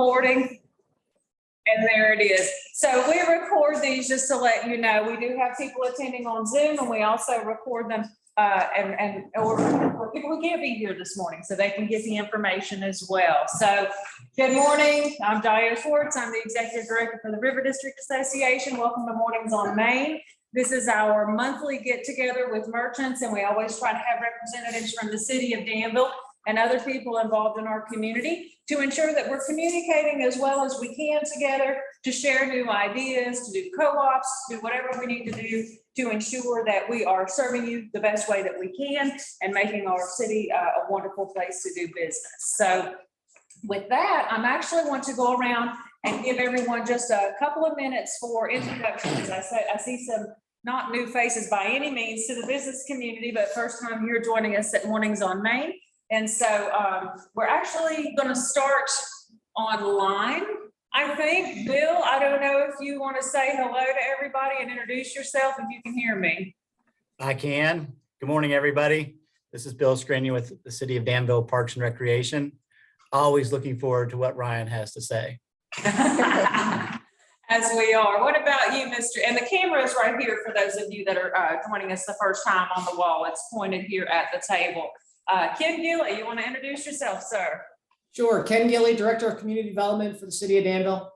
Recording. And there it is. So we record these just to let you know, we do have people attending on Zoom, and we also record them or people who can't be here this morning, so they can get the information as well. So good morning. I'm Diane Schwartz. I'm the Executive Director for the River District Association. Welcome to Mornings on Main. This is our monthly get together with merchants, and we always try to have representatives from the city of Danville and other people involved in our community to ensure that we're communicating as well as we can together to share new ideas, to do co-ops, to do whatever we need to do to ensure that we are serving you the best way that we can and making our city a wonderful place to do business. So with that, I'm actually want to go around and give everyone just a couple of minutes for introductions. I see some not new faces by any means to the business community, but first time here joining us at Mornings on Main. And so we're actually going to start online, I think. Bill, I don't know if you want to say hello to everybody and introduce yourself if you can hear me. I can. Good morning, everybody. This is Bill Scrania with the City of Danville Parks and Recreation. Always looking forward to what Ryan has to say. As we are. What about you, Mr.? And the camera is right here for those of you that are joining us the first time on the wall. It's pointed here at the table. Ken Gilley, you want to introduce yourself, sir? Sure. Ken Gilley, Director of Community Development for the City of Danville.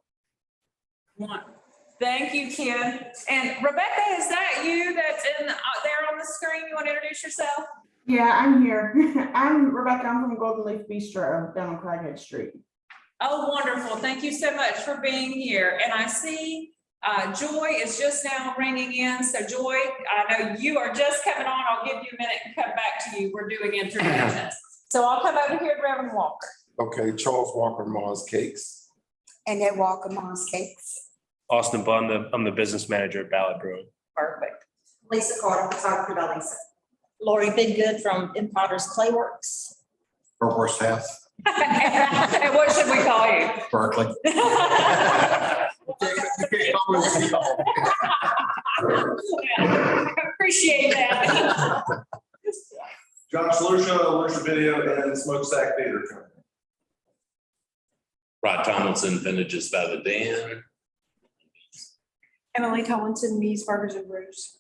Thank you, Ken. And Rebecca, is that you that's in there on the screen? You want to introduce yourself? Yeah, I'm here. I'm Rebecca. I'm from Golden Leaf Bistro down on Craighead Street. Oh, wonderful. Thank you so much for being here. And I see Joy is just now ringing in. So Joy, I know you are just coming on. I'll give you a minute and come back to you. We're doing introductions. So I'll come over here to Reverend Walker. Okay, Charles Walker, Mars Cakes. Annette Walker, Mars Cakes. Austin Bunn, I'm the business manager at Ballard Brewing. Perfect. Lisa Carter, photographer by Lisa. Lori Bidgood from Potter's Clayworks. Purple South. And what should we call you? Berkeley. I appreciate that. Josh Lucia Video and Smokestack Theater Company. Rod Tomlinson, Vintages by the Dan. Emily Tomlinson, Me's Burgers and Brews.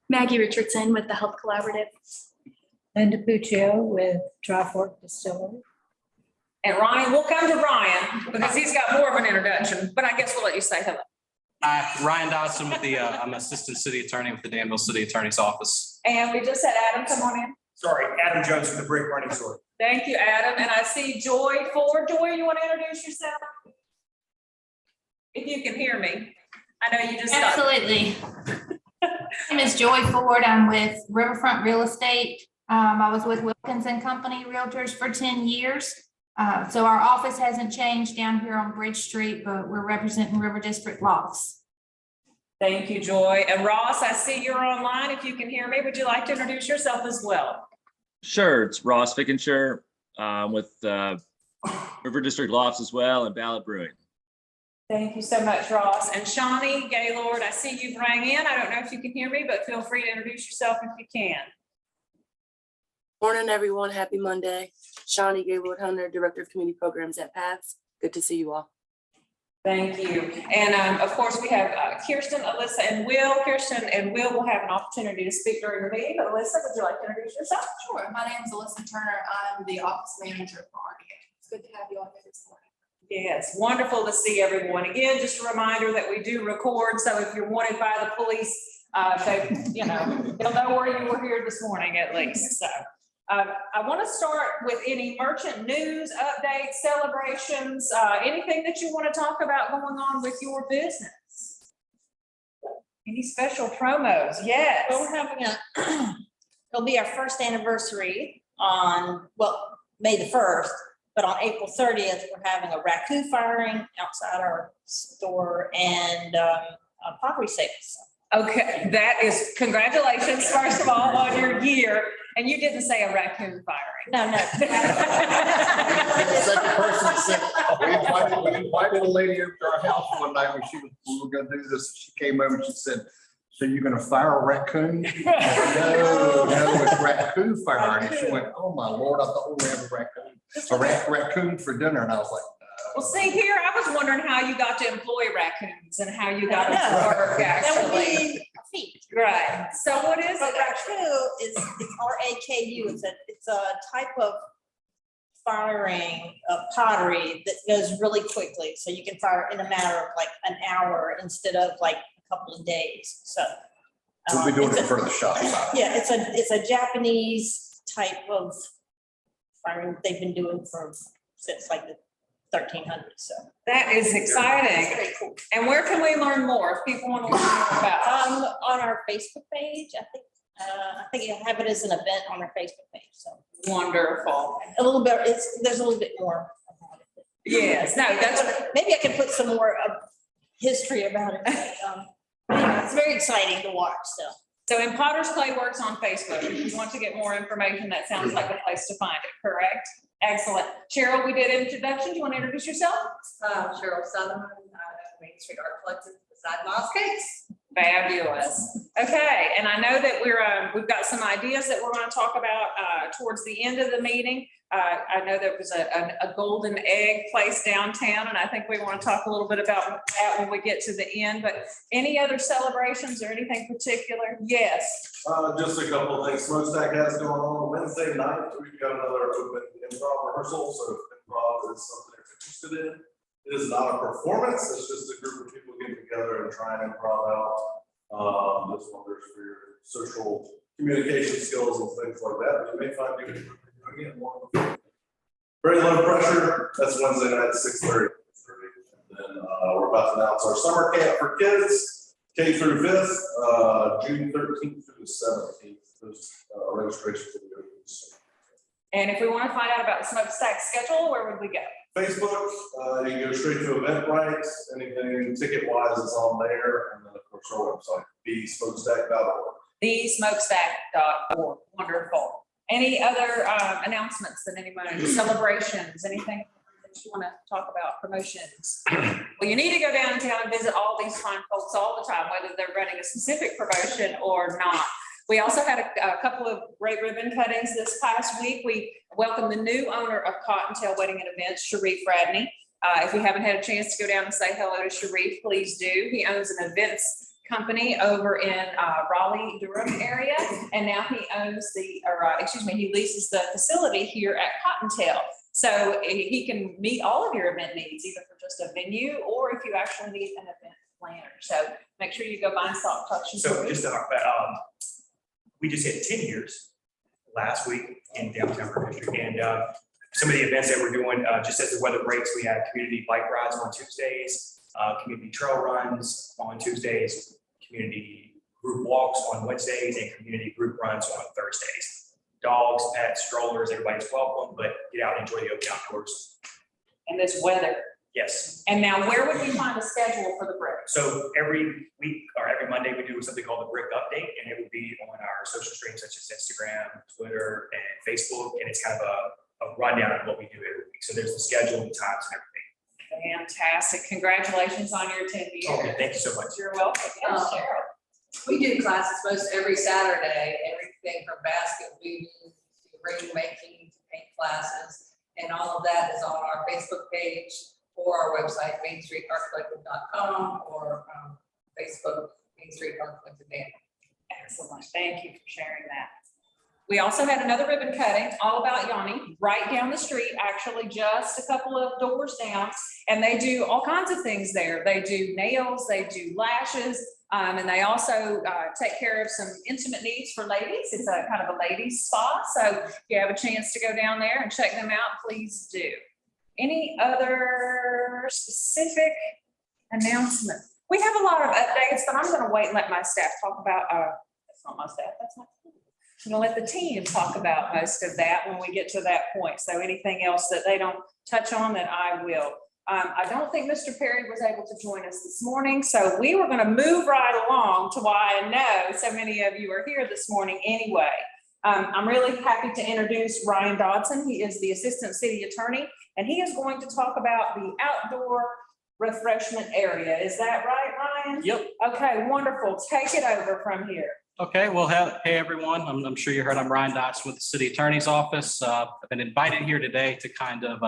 Maggie Richardson with the Health Collaborative. Linda Puccio with Dry Fork Distillery. And Ryan, we'll come to Ryan because he's got more of an introduction, but I guess we'll let you say hello. Ryan Dodson with the, I'm Assistant City Attorney with the Danville City Attorney's Office. And we just had Adam come on in. Sorry, Adam Jones from the Brick Running Store. Thank you, Adam. And I see Joy Ford. Joy, you want to introduce yourself? If you can hear me. I know you just absolutely. My name is Joy Ford. I'm with Riverfront Real Estate. I was with Wilkins and Company Realtors for 10 years. So our office hasn't changed down here on Bridge Street, but we're representing River District Lofts. Thank you, Joy. And Ross, I see you're online. If you can hear me, would you like to introduce yourself as well? Sure. It's Ross Fickenshire with River District Lofts as well and Ballard Brewing. Thank you so much, Ross. And Shawnee Gaylord, I see you've rang in. I don't know if you can hear me, but feel free to introduce yourself if you can. Morning, everyone. Happy Monday. Shawnee Gaylord Hunter, Director of Community Programs at PATHS. Good to see you all. Thank you. And of course, we have Kirsten, Alyssa, and Will. Kirsten and Will will have an opportunity to speak during the meeting. But Alyssa, would you like to introduce yourself? Sure. My name is Alyssa Turner. I'm the office manager for RDA. It's good to have you all here this morning. Yes, wonderful to see everyone. Again, just a reminder that we do record. So if you're wanted by the police, they'll know where you were here this morning at least. So I want to start with any merchant news, updates, celebrations, anything that you want to talk about going on with your business. Any special promos? Yes. Well, we're having it'll be our first anniversary on, May the 1st, but on April 30th, we're having a raccoon firing outside our store and pottery sales. Okay, that is, congratulations, first of all, on your year. And you didn't say a raccoon firing. No. The second person said, we invited a lady over to our house one night when we were going to do this. She came over and she said, "So you're going to fire a raccoon?" No, it's raccoon firing. And she went, "Oh my Lord, I thought we were having a raccoon for dinner." And I was like, Well, see here, I was wondering how you got to employ raccoons and how you got I them to know. work That would actually. be a feat. Right. So what is But it actually? raku is, it's RAKU, it's a type of firing of pottery that goes really quickly. So you can fire in a matter of like an hour instead of like a couple of days, so. We'll be doing it's it a- for the shop. Yeah, it's a Japanese type of firing they've been doing since like the 1300s, so. That is It's exciting. very cool. And where can we learn more if people want to learn more about it? On our Facebook page, I think you have it as an event on our Facebook page, so. Wonderful. A little bit, there's a little bit more. Yes, no, that's, Maybe I can put some more history about it. Anyway, it's very exciting to watch, so. so in Potter's Clay Works on Facebook, if you want to get more information, that sounds like a place to find it, correct? Excellent. Cheryl, we did introductions. You want to introduce yourself? Cheryl Sutherland, Main Street Art Collective beside Miles Cakes. Fabulous. Okay, and I know that we've got some ideas that we're going to talk about towards the end of the meeting. I know there was a golden egg place downtown, and I think we want to talk a little bit about that when we get to the end. But any other celebrations or anything particular? Yes. Just a couple of things. Smokestack has going on Wednesday night. We've got another open improv rehearsal. So if improv is something you're interested in, it is not a performance. It's just a group of people getting together and trying to improv out. This wonders for your social communication skills and things like that. But you may find you doing it more. Very low pressure. That's Wednesday night at 6:30. And then we're about to announce our summer camp for kids, K through 5th, June 13th through the 17th. Those registrations will be open. And if we want to find out about the smokestack schedule, where would we go? Facebook, you can go straight to Eventbrite, anything ticket-wise is on there, and then of course our website, thesmokestack.org. Thesmokestack.org. Wonderful. Any other announcements that anybody, celebrations, anything that you want to talk about, promotions? Well, you need to go downtown and visit all these fine folks all the time, whether they're running a specific promotion or not. We also had a couple of great ribbon cuttings this past week. We welcomed the new owner of Cottontail Wedding and Events, Sharif Radney. If you haven't had a chance to go down and say hello to Sharif, please do. He owns an events company over in Raleigh, Durham area, and now he owns he leases the facility here at Cottontail. So he can meet all of your event needs, either for just a venue or if you actually need an event planner. So make sure you go by and talk to So Sharif. just to talk about, we just hit 10 years last week in downtown River District. And some of the events that we're doing, just as the weather breaks, we had community bike rides on Tuesdays, community trail runs on Tuesdays, community group walks on Wednesdays, and community group runs on Thursdays. Dogs, pets, strollers, everybody's welcome, but get out and enjoy the open outdoors. And this weather. Yes. And now where would we find a schedule for the brick? So every week or every Monday, we do something called the Brick Update, and it will be on our social streams such as Instagram, Twitter, and Facebook. And it's kind of a rundown of what we do every week. So there's the schedule, the times, and everything. Fantastic. Congratulations on your 10 years. Okay, thank you so much. You're welcome. Yes, Cheryl. We do classes most every Saturday, everything from basket weaving to ring making to paint classes. And all of that is on our Facebook page or our website, mainstreetartcollective.com, or Facebook, Main Street Art Collective. Excellent. Thank you for sharing that. We also had another ribbon cutting all about Yanni right down the street, actually just a couple of doors down. And they do all kinds of things there. They do nails, they do lashes, and they also take care of some intimate needs for ladies. It's a kind of a ladies spa. So if you have a chance to go down there and check them out, please do. Any other specific announcement? We have a lot of updates, but I'm going to wait and let my staff talk about, that's not my staff, that's my team. I'm going to let the team talk about most of that when we get to that point. So anything else that they don't touch on, that I will. I don't think Mr. Perry was able to join us this morning, so we were going to move right along to why I know so many of you are here this morning anyway. I'm really happy to introduce Ryan Dodson. He is the Assistant City Attorney, and he is going to talk about the outdoor refreshment area. Is that right, Ryan? Yep. Okay, wonderful. Take it over from here. Okay, well, hey, everyone. I'm sure you heard I'm Ryan Dotson with the City Attorney's Office. I've been invited here today to kind of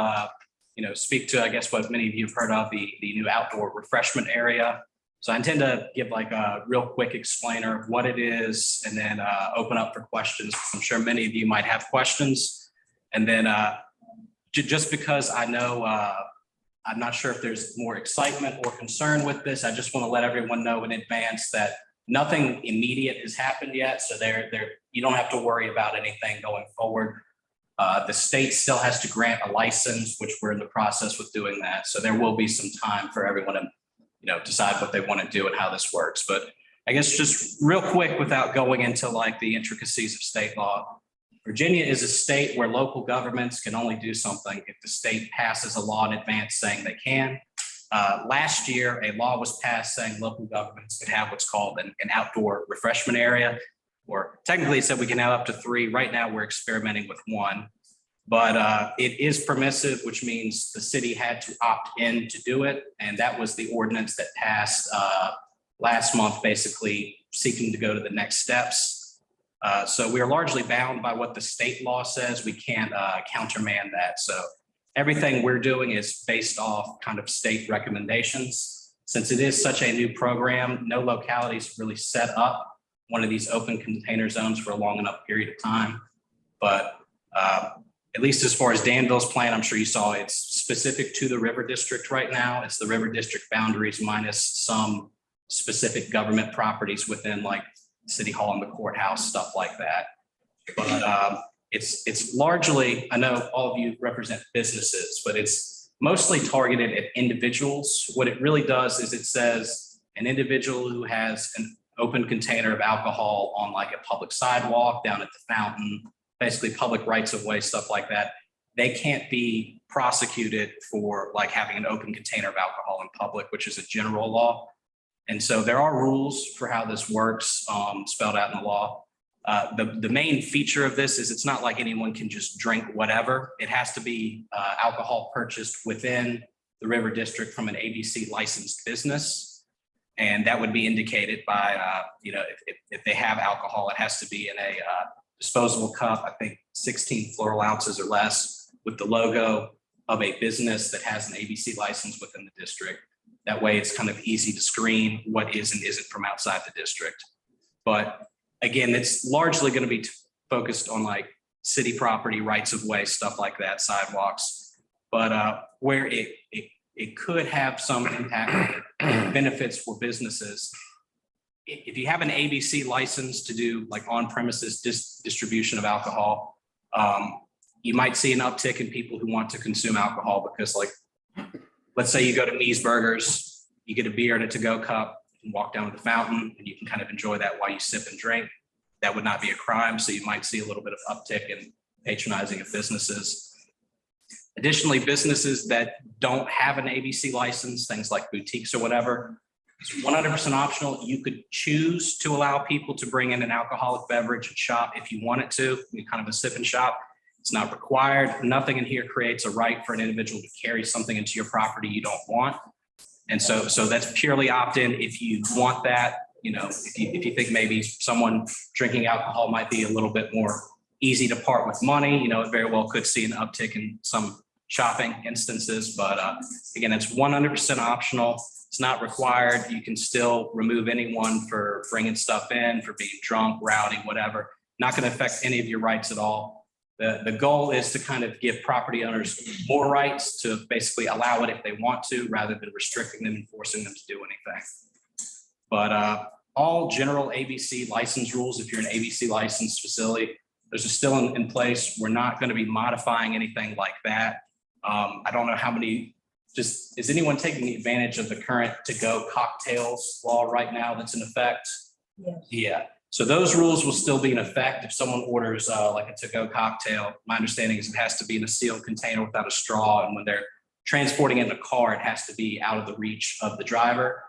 speak to, I guess, what many of you have heard of, the new outdoor refreshment area. So I intend to give like a real quick explainer of what it is and then open up for questions. I'm sure many of you might have questions. And then just because I know I'm not sure if there's more excitement or concern with this, I just want to let everyone know in advance that nothing immediate has happened yet. So you don't have to worry about anything going forward. The state still has to grant a license, which we're in the process with doing that. So there will be some time for everyone to decide what they want to do and how this works. But I guess just real quick, without going into like the intricacies of state law, Virginia is a state where local governments can only do something if the state passes a law in advance saying they can. Last year, a law was passed saying local governments could have what's called an outdoor refreshment area, or technically it said we can have up to 3. Right now, we're experimenting with 1. But it is permissive, which means the city had to opt in to do it. And that was the ordinance that passed last month, basically seeking to go to the next steps. So we are largely bound by what the state law says. We can't countermand that. So everything we're doing is based off kind of state recommendations. Since it is such a new program, no localities really set up one of these open container zones for a long enough period of time. But at least as far as Danville's plan, I'm sure you saw it's specific to the River District right now. It's the River District boundaries minus some specific government properties within like City Hall and the courthouse, stuff like that. But it's largely, I know all of you represent businesses, but it's mostly targeted at individuals. What it really does is it says an individual who has an open container of alcohol on like a public sidewalk, down at the fountain, basically public rights of way, stuff like that, they can't be prosecuted for like having an open container of alcohol in public, which is a general law. And so there are rules for how this works, spelled out in the law. The main feature of this is it's not like anyone can just drink whatever. It has to be alcohol purchased within the River District from an ABC licensed business. And that would be indicated by, if they have alcohol, it has to be in a disposable cup, I think 16 floral ounces or less, with the logo of a business that has an ABC license within the district. That way it's kind of easy to screen what is and isn't from outside the district. But again, it's largely going to be focused on like city property, rights of way, stuff like that, sidewalks. But where it could have some impact benefits for businesses. If you have an ABC license to do like on-premises distribution of alcohol, you might see an uptick in people who want to consume alcohol because, like, let's say you go to Me's Burgers, you get a beer in a to-go cup, you can walk down to the fountain and you can kind of enjoy that while you sip and drink. That would not be a crime, so you might see a little bit of uptick in patronizing of businesses. Additionally, businesses that don't have an ABC license, things like boutiques or whatever, it's 100% optional. You could choose to allow people to bring in an alcoholic beverage and shop if you wanted to, kind of a sip and shop. It's not required. Nothing in here creates a right for an individual to carry something into your property you don't want. And so that's purely opt-in. If you want that, if you think maybe someone drinking alcohol might be a little bit more easy to part with money, it very well could see an uptick in some shopping instances. But again, it's 100% optional. It's not required. You can still remove anyone for bringing stuff in, for being drunk, rowdy, whatever. Not going to affect any of your rights at all. The goal is to kind of give property owners more rights to basically allow it if they want to, rather than restricting them and forcing them to do anything. But all general ABC license rules, if you're an ABC licensed facility, those are still in place. We're not going to be modifying anything like that. I don't know how many. Is anyone taking advantage of the current to-go cocktails law right now that's in effect? Yes. Yeah. So those rules will still be in effect if someone orders like a to-go cocktail. My understanding is it has to be in a sealed container without a straw, and when they're transporting it in a car, it has to be out of the reach of the driver.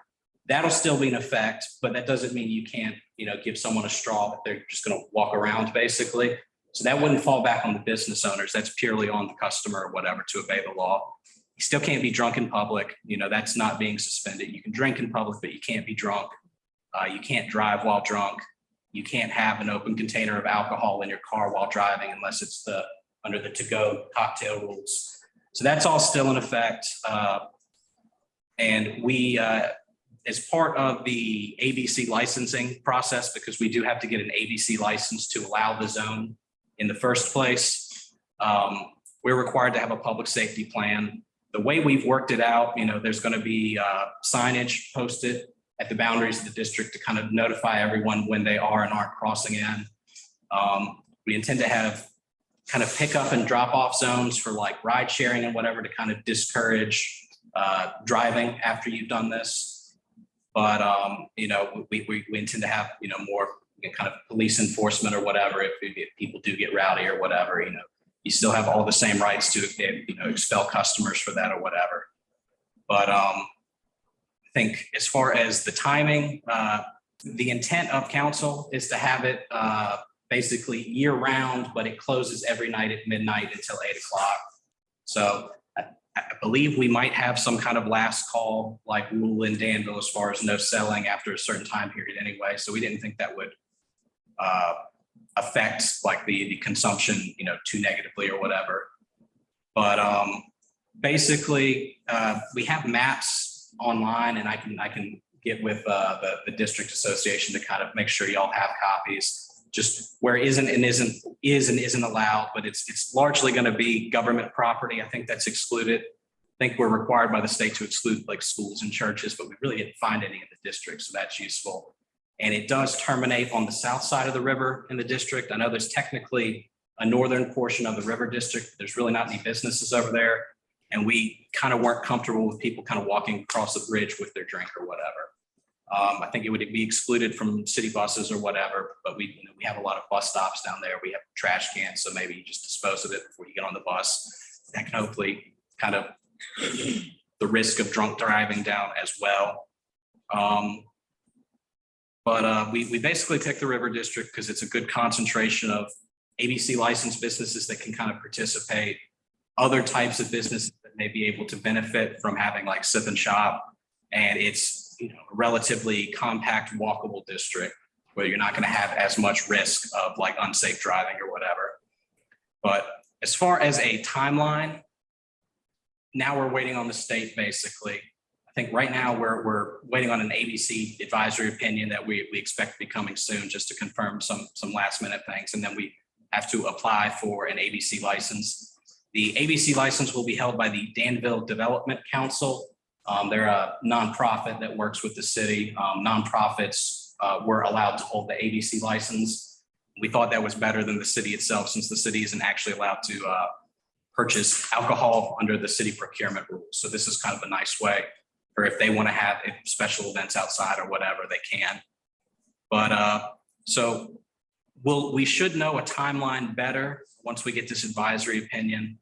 That'll still be in effect, but that doesn't mean you can't, give someone a straw that they're just going to walk around basically. So that wouldn't fall back on the business owners. That's purely on the customer or whatever to obey the law. You still can't be drunk in public. That's not being suspended. You can drink in public, but you can't be drunk. You can't drive while drunk. You can't have an open container of alcohol in your car while driving unless it's under the to-go cocktail rules. So that's all still in effect. And we, as part of the ABC licensing process, because we do have to get an ABC license to allow the zone in the first place, we're required to have a public safety plan. The way we've worked it out, there's going to be signage posted at the boundaries of the district to kind of notify everyone when they are and aren't crossing in. We intend to have kind of pick up and drop off zones for like ride sharing and whatever to kind of discourage driving after you've done this. But, we intend to have, more kind of police enforcement or whatever. If people do get rowdy or whatever, you still have all the same rights to, expel customers for that or whatever. But I think as far as the timing, the intent of council is to have it basically year round, but it closes every night at midnight until 8 o'clock. So I believe we might have some kind of last call like rule in Danville as far as no selling after a certain time period anyway. So we didn't think that would affect like the consumption, too negatively or whatever. But basically we have maps online, and I can get with the district association to kind of make sure y'all have copies, just where isn't and isn't allowed, but it's largely going to be government property. I think that's excluded. I think we're required by the state to exclude like schools and churches, but we really didn't find any in the district, so that's useful. And it does terminate on the south side of the river in the district. I know there's technically a northern portion of the river district, but there's really not any businesses over there. And we kind of weren't comfortable with people kind of walking across the bridge with their drink or whatever. I think it would be excluded from city buses or whatever, but we have a lot of bus stops down there. We have trash cans, so maybe you just dispose of it before you get on the bus. That can hopefully kind of the risk of drunk driving down as well. But we basically picked the river district because it's a good concentration of ABC licensed businesses that can kind of participate, other types of businesses that may be able to benefit from having like sip and shop. And it's a relatively compact, walkable district where you're not going to have as much risk of like unsafe driving or whatever. But as far as a timeline, now we're waiting on the state basically. I think right now we're waiting on an ABC advisory opinion that we expect to be coming soon, just to confirm some last minute things. And then we have to apply for an ABC license. The ABC license will be held by the Danville Development Council. They're a nonprofit that works with the city. Nonprofits were allowed to hold the ABC license. We thought that was better than the city itself, since the city isn't actually allowed to purchase alcohol under the city procurement rules. So this is kind of a nice way, or if they want to have special events outside or whatever, they can. But so we should know a timeline better once we get this advisory opinion.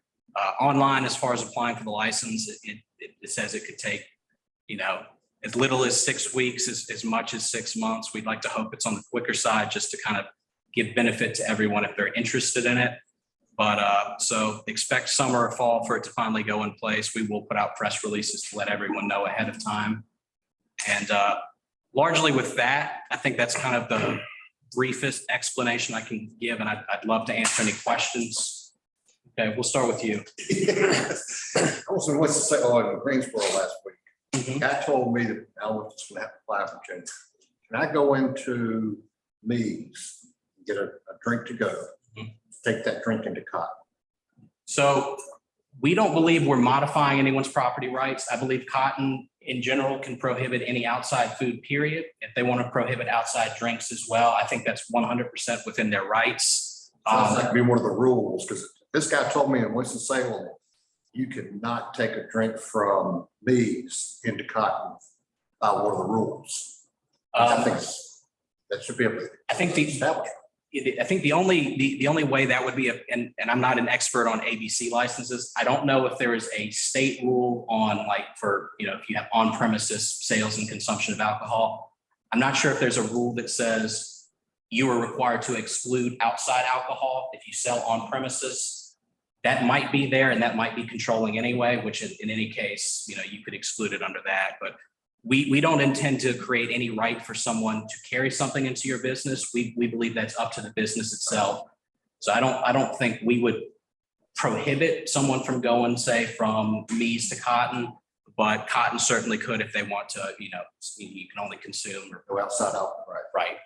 Online, as far as applying for the license, it says it could take, as little as 6 weeks, as much as 6 months. We'd like to hope it's on the quicker side, just to kind of give benefit to everyone if they're interested in it. But so expect summer or fall for it to finally go in place. We will put out press releases to let everyone know ahead of time. And largely with that, I think that's kind of the briefest explanation I can give. And I'd love to answer any questions. Okay, we'll start with you. I was in Greensboro last week. Guy told me that I was just gonna have to apply for change. Can I go into Me's, get a drink to go, take that drink into Cotton? So we don't believe we're modifying anyone's property rights. I believe Cotton in general can prohibit any outside food, period. If they want to prohibit outside drinks as well, I think that's 100% within their rights. That could be one of the rules, because this guy told me in Winston-Salem, you cannot take a drink from Me's into Cotton by one of the rules. I think that should be a. I think the only way that would be, and I'm not an expert on ABC licenses. I don't know if there is a state rule on for, if you have on premises sales and consumption of alcohol. I'm not sure if there's a rule that says you are required to exclude outside alcohol if you sell on premises. That might be there, and that might be controlling anyway, which in any case, you could exclude it under that. But we don't intend to create any right for someone to carry something into your business. We believe that's up to the business itself. So I don't think we would prohibit someone from going, say, from Mies to Cotton, but Cotton certainly could if they want to, you can only consume or Go outside out, right? right.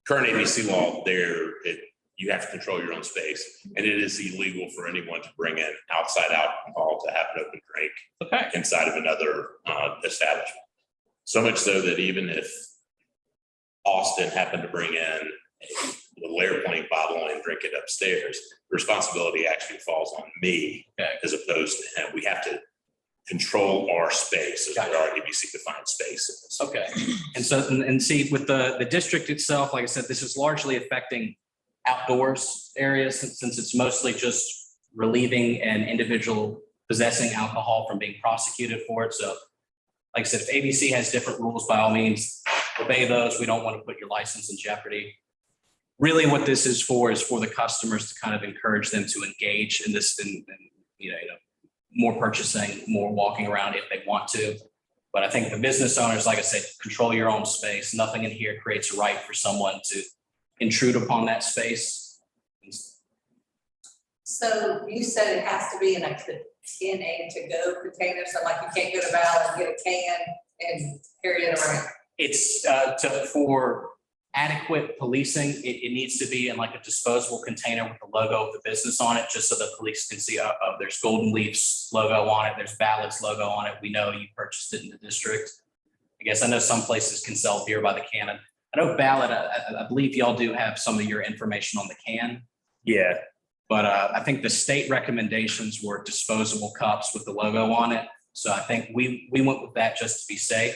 Current ABC law, you have to control your own space, and it is illegal for anyone to bring in outside alcohol to have an open drink inside of another establishment. So much so that even if Austin happened to bring in a Lair Plain bottle and drink it upstairs, the responsibility actually falls on me as opposed to him. We have to control our space as our ABC defined space. Okay. And so, and see, with the district itself, like I said, this is largely affecting outdoors areas since it's mostly just relieving an individual possessing alcohol from being prosecuted for it. So like I said, if ABC has different rules, by all means, obey those. We don't want to put your license in jeopardy. Really what this is for the customers to kind of encourage them to engage in this, and more purchasing, more walking around if they want to. But I think the business owners, like I said, control your own space. Nothing in here creates a right for someone to intrude upon that space. So you said it has to be in a to-go container, so like you can't go to Val and get a can and carry it around? It's for adequate policing, it needs to be in like a disposable container with the logo of the business on it, just so the police can see there's Golden Leaf's logo on it, there's Ballard's logo on it. We know you purchased it in the district. I guess I know some places can sell beer by the can. I know Ballard, I believe y'all do have some of your information on the can. Yeah. But I think the state recommendations were disposable cups with the logo on it. So I think we went with that just to be safe.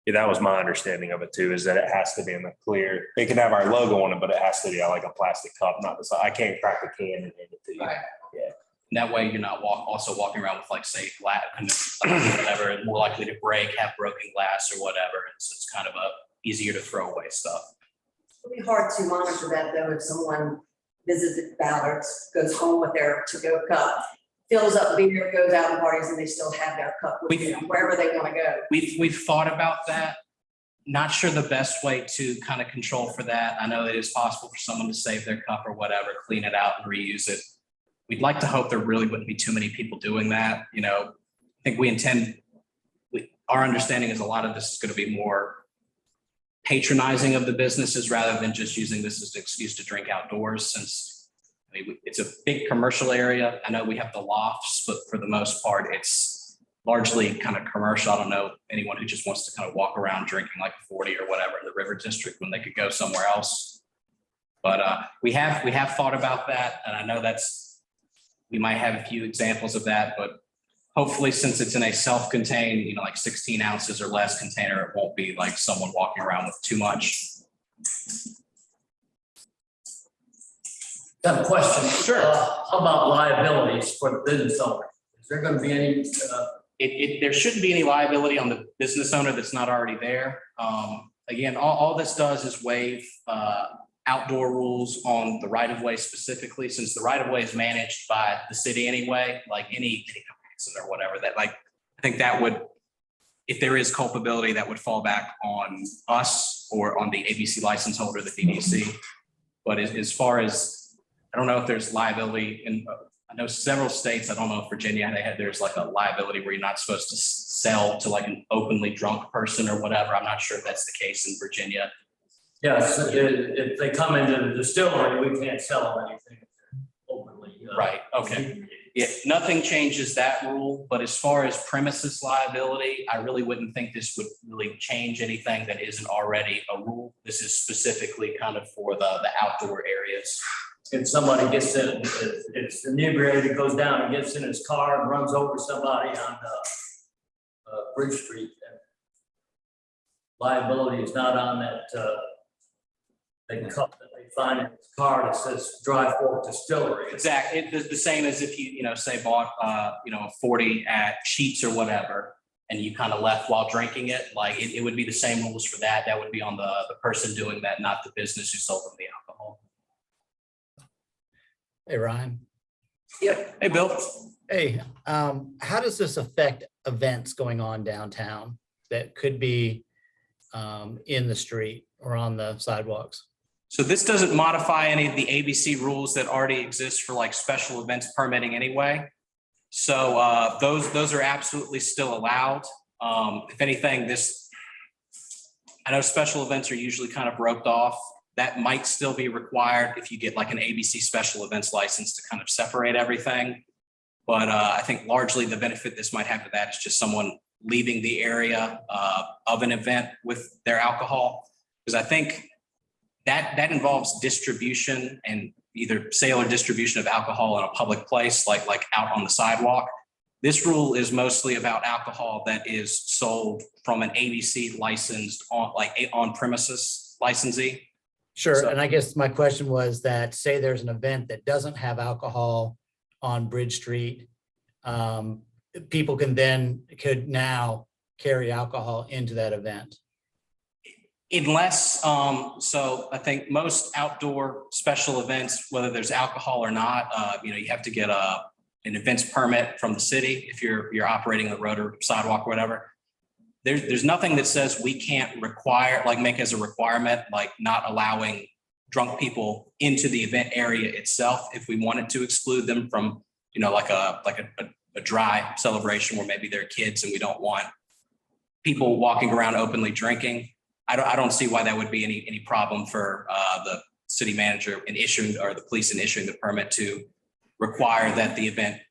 Yeah, that was my understanding of it too, is that it has to be in the clear. It can have our logo on it, but it has to be like a plastic cup, not the, I can't crack a can and hand it to you. Right. Yeah. And that way you're not also walking around with like, say, glass, whatever, more likely to break, have broken glass or whatever. It's kind of easier to throw away stuff. It'll be hard to monitor that though, if someone visits Ballard's, goes home with their to-go cup, fills up beer, goes out and parties, and they still have their cup with them wherever they want to go. We've thought about that. Not sure the best way to kind of control for that. I know it is possible for someone to save their cup or whatever, clean it out and reuse it. We'd like to hope there really wouldn't be too many people doing that. I think our understanding is a lot of this is going to be more patronizing of the businesses rather than just using this as an excuse to drink outdoors, since it's a big commercial area. I know we have the lofts, but for the most part, it's largely kind of commercial. I don't know anyone who just wants to kind of walk around drinking like 40 or whatever in the River District when they could go somewhere else. But we have thought about that, and I know we might have a few examples of that, but hopefully since it's in a self-contained, like 16 ounces or less container, it won't be like someone walking around with too much. Got a question. Sure. How about liabilities for the business owner? Is there going to be any? There shouldn't be any liability on the business owner that's not already there. Again, all this does is waive outdoor rules on the right of way specifically, since the right of way is managed by the city anyway, like any accident or whatever that, like, I think that would, if there is culpability, that would fall back on us or on the ABC license holder, the DDC. But as far as, I don't know if there's liability in, I know several states, I don't know if Virginia, there's like a liability where you're not supposed to sell to like an openly drunk person or whatever. I'm not sure if that's the case in Virginia. Yes, if they come into the distillery, we can't sell them anything openly. Right, okay. Yeah, nothing changes that rule, but as far as premises liability, I really wouldn't think this would really change anything that isn't already a rule. This is specifically kind of for the outdoor areas. If somebody gets in, it's inebriated, goes down and gets in his car and runs over somebody on Bridge Street, and liability is not on that cup that they find in his car that says Dry Fork Distillery. Exactly. It's the same as if you say bought a 40 at Sheets or whatever, and you kind of left while drinking it. Like it would be the same rules for that. That would be on the person doing that, not the business who sold them the alcohol. Hey, Ryan. Yep. Hey, Bill. Hey, how does this affect events going on downtown that could be in the street or on the sidewalks? So this doesn't modify any of the ABC rules that already exist for like special events permitting anyway. So those are absolutely still allowed. If anything, I know special events are usually kind of roped off. That might still be required if you get like an ABC special events license to kind of separate everything. But I think largely the benefit this might have to that is just someone leaving the area of an event with their alcohol. Because I think that involves distribution and either sale or distribution of alcohol in a public place, like out on the sidewalk. This rule is mostly about alcohol that is sold from an ABC licensed on premises licensee. Sure, So- and I guess my question was that, say there's an event that doesn't have alcohol on Bridge Street, people could now carry alcohol into that event. Unless, so I think most outdoor special events, whether there's alcohol or not, you have to get an events permit from the city if you're operating the road or sidewalk or whatever. There's nothing that says we can't make as a requirement, like not allowing drunk people into the event area itself if we wanted to exclude them from, like a dry celebration where maybe they're kids and we don't want people walking around openly drinking. I don't see why that would be any problem for the city manager in issuing, or the police in issuing the permit to require that the event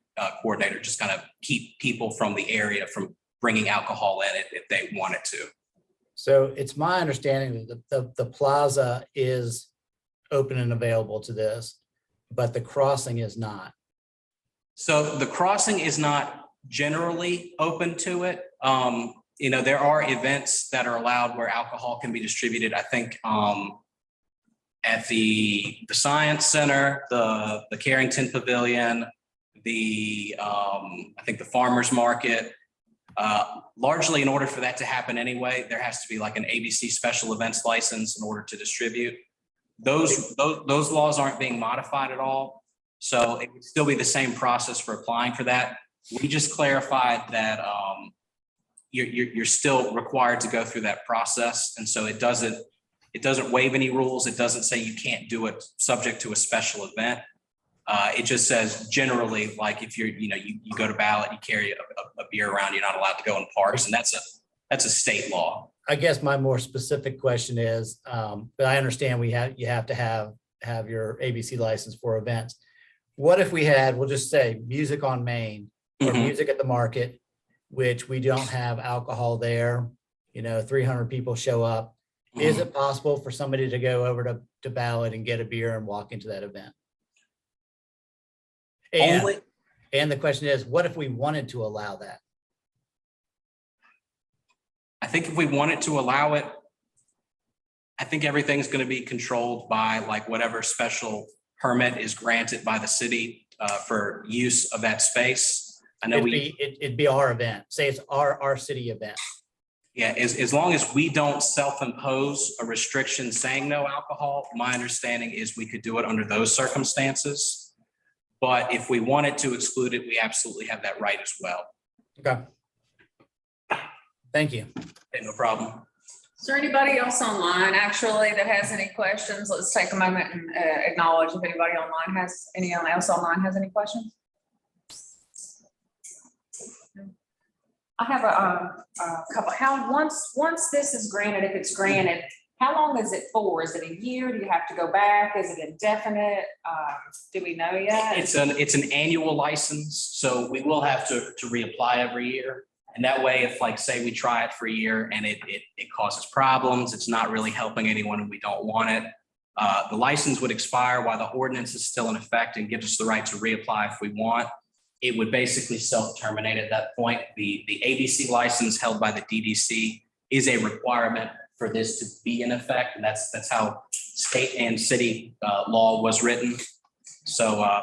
coordinator just kind of keep people from the area from bringing alcohol in it if they wanted to. So it's my understanding that the plaza is open and available to this, but the crossing is not. So the crossing is not generally open to it. There are events that are allowed where alcohol can be distributed. I think at the Science Center, the Carrington Pavilion, I think the Farmers Market. Largely, in order for that to happen anyway, there has to be like an ABC special events license in order to distribute. Those laws aren't being modified at all. So it would still be the same process for applying for that. We just clarified that you're still required to go through that process. And so it doesn't waive any rules. It doesn't say you can't do it subject to a special event. It just says generally, like if you go to ballot, you carry a beer around, you're not allowed to go in parks, and that's a state law. I guess my more specific question is, but I understand you have to have your ABC license for events. What if we had, we'll just say, music on Main or music at the market, which we don't have alcohol there, 300 people show up. Is it possible for somebody to go over to Ballot and get a beer and walk into that event? And the question is, what if we wanted to allow that? I think if we wanted to allow it, I think everything's going to be controlled by like whatever special permit is granted by the city for use of that space. I know it'd be our event. Say it's our city event. Yeah, as long as we don't self-impose a restriction saying no alcohol, my understanding is we could do it under those circumstances. But if we wanted to exclude it, we absolutely have that right as well. Okay. Thank you. Okay, no problem. Is there anybody else online actually that has any questions? Let's take a moment and acknowledge if anyone else online has any questions. I have a couple. Once this is granted, if it's granted, how long is it for? Is it a year? Do you have to go back? Is it indefinite? Do we know yet? It's an annual license, so we will have to reapply every year. And that way, if like, say we try it for a year and it causes problems, it's not really helping anyone and we don't want it, the license would expire while the ordinance is still in effect and gives us the right to reapply if we want. It would basically self-terminate at that point. The ABC license held by the DDC is a requirement for this to be in effect, and that's how state and city law was written. So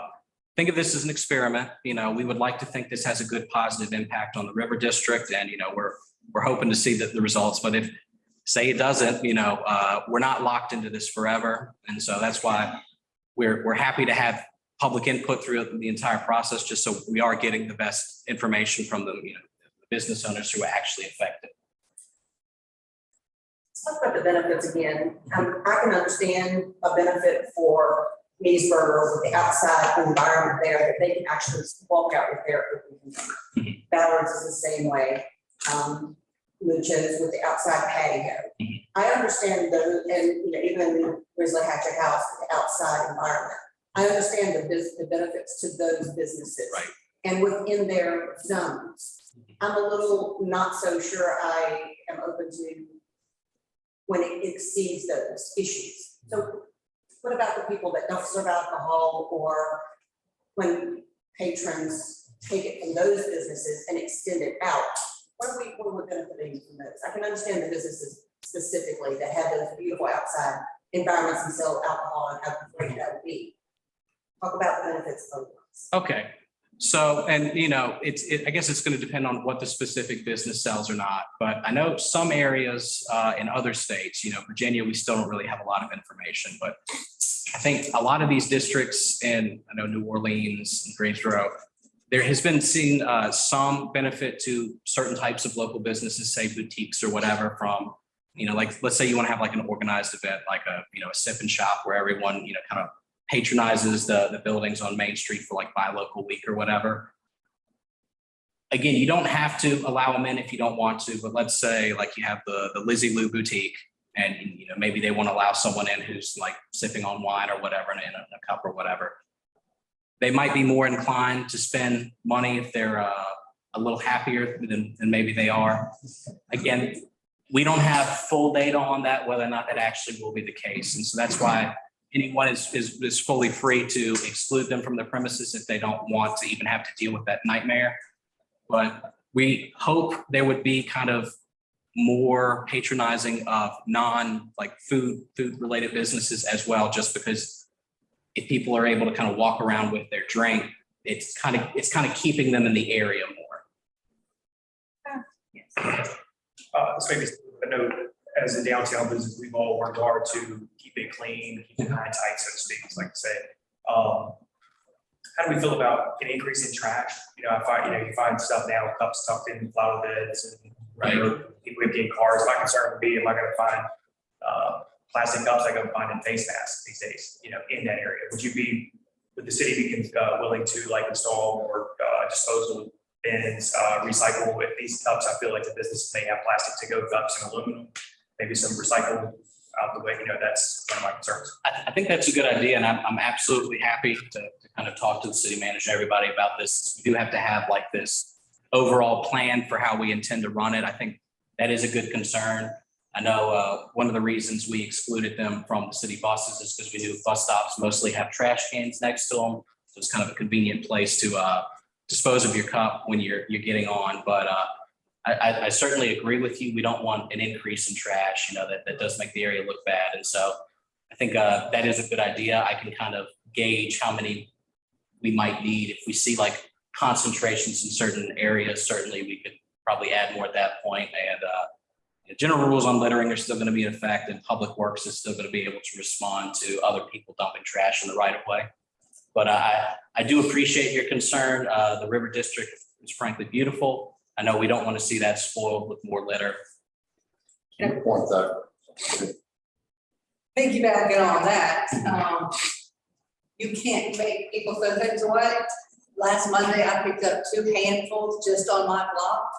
think of this as an experiment. We would like to think this has a good positive impact on the River District, and we're hoping to see the results. But if say it doesn't, we're not locked into this forever, and so that's why we're happy to have public input through the entire process, just so we are getting the best information from the business owners who are actually affected. Let's talk about the benefits again. I can understand a benefit for Leesburg with the outside environment there, that they can actually walk out with their open. Ballards is the same way. Luchos with the outside patio. I understand those, and you know, even Grizzly Hatchet House, the outside environment. I understand the benefits to those businesses. Right. And within their zones. I'm a little not so sure I am open to when it exceeds those issues. So what about the people that don't serve alcohol, or when patrons take it from those businesses and extend it out? What are we benefiting from those? I can understand the businesses specifically that have those beautiful outside environments and sell alcohol and how great that would be. Talk about the benefits of those. Okay. So, and you know, I guess it's going to depend on what the specific business sells or not. But I know some areas in other states, you know, Virginia, we still don't really have a lot of information. But I think a lot of these districts in, I know, New Orleans and Greensboro, there has been seen some benefit to certain types of local businesses, say boutiques or whatever, from, you know, like, let's say you want to have like an organized event, like a, you know, a sip and shop where everyone, you know, kind of patronizes the buildings on Main Street for like Buy Local Week or whatever. Again, you don't have to allow them in if you don't want to, but let's say like you have the Lizzie Lou boutique, and you know, maybe they want to allow someone in who's like sipping on wine or whatever in a cup or whatever. They might be more inclined to spend money if they're a little happier than maybe they are. Again, we don't have full data on that, whether or not that actually will be the case. And so that's why anyone is fully free to exclude them from the premises if they don't want to even have to deal with that nightmare. But we hope there would be kind of more patronizing of like food related businesses as well, just because if people are able to kind of walk around with their drink, it's kind of keeping them in the area more. This may be a note, as a downtown business, we've all worked hard to keep it clean, keep it tight, so to speak, as like I say. How do we feel about an increase in trash? You know, you find stuff now, cups tucked in flower beds, and right. You know, people emptying cars. My concern would be, am I going to find plastic cups I can find in face masks these days, you know, in that area? Would the city be willing to like install more disposal bins, recycle with these cups? I feel like the business may have plastic to-go cups and aluminum, maybe some recycle out the way. You know, that's one of my concerns. I think that's a good idea, and I'm absolutely happy to kind of talk to the city manager, everybody about this. We do have to have like this overall plan for how we intend to run it. I think that is a good concern. I know one of the reasons we excluded them from the city buses is because we knew bus stops mostly have trash cans next to them. So it's kind of a convenient place to dispose of your cup when you're getting on. But I certainly agree with you. We don't want an increase in trash, you know, that does make the area look bad. And so I think that is a good idea. I can kind of gauge how many we might need. If we see like concentrations in certain areas, certainly we could probably add more at that point. And general rules on littering are still going to be in effect, and Public Works is still going to be able to respond to other people dumping trash in the right of way. But I do appreciate your concern. The River District is frankly beautiful. I know we don't want to see that spoiled with more litter. Good point, though. Piggybacking on that, you can't make people throw things away. Last Monday, I picked up 2 handfuls just on my block.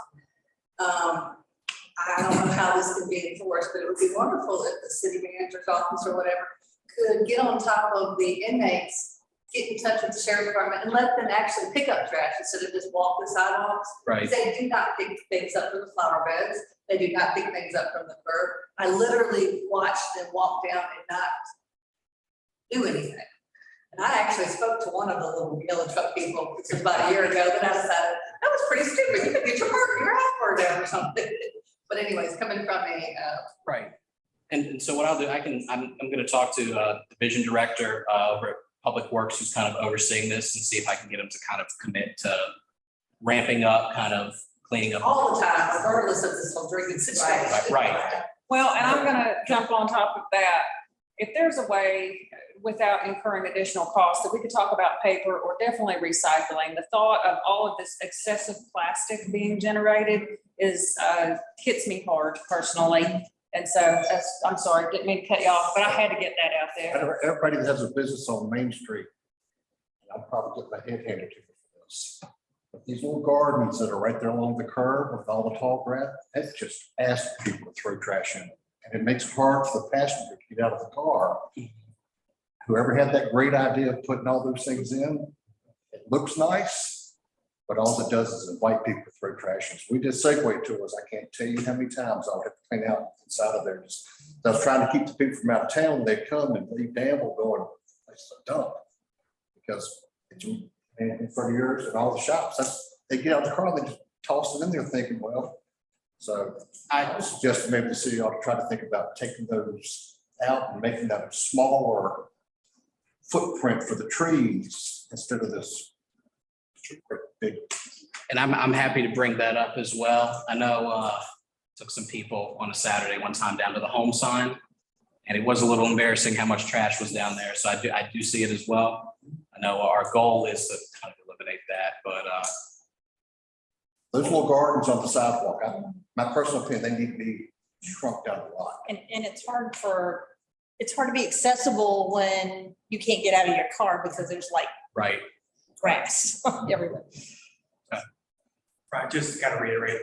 I don't know how this can be enforced, but it would be wonderful if the city manager's office or whatever could get on top of the inmates, get in touch with the sheriff's department, and let them actually pick up trash instead of just walk the sidewalks. Right. They do not pick things up from the flower beds. They do not pick things up from the curb. I literally watched them walk down and not do anything. And I actually spoke to one of the little yellow truck people, this was about a year ago, but I decided that was pretty stupid. You could get your hat down or something. But anyways, coming from a right. And so what I'll do, I'm going to talk to the division director over at Public Works, who's kind of overseeing this, and see if I can get him to kind of commit to ramping up, kind of cleaning up all the time, regardless of this whole drinking situation. Right. Well, and I'm going to jump on top of that. If there's a way, without incurring additional costs, that we could talk about paper or definitely recycling, the thought of all of this excessive plastic being generated is hits me hard personally. And so I'm sorry, didn't mean to cut you off, but I had to get that out there. Everybody that has a business on Main Street, and I'll probably get my head handed to me for this. But these little gardens that are right there along the curb with all the tall grass, that's just asking people to throw trash in. And it makes it hard for the passenger to get out of the car. Whoever had that great idea of putting all those things in, it looks nice, but all it does is invite people to throw trash in. So we did Segway tours. I can't tell you how many times I would have to clean out inside of there. I was trying to keep the people from out of town. They'd come and leave Danville going, it's a dump. Because it's in front of yours and all the shops, they get out of the car, they just toss it in there thinking, well, so I suggest maybe the city ought to try to think about taking those out and making that a smaller footprint for the trees instead of this big. And I'm happy to bring that up as well. I know took some people on a Saturday one time down to the home sign, and it was a little embarrassing how much trash was down there. So I do see it as well. I know our goal is to kind of eliminate that, but those little gardens on the sidewalk, my personal opinion, they need to be shrunk down a lot. And it's hard to be accessible when you can't get out of your car because there's like right grass everywhere. Right, just to kind of reiterate,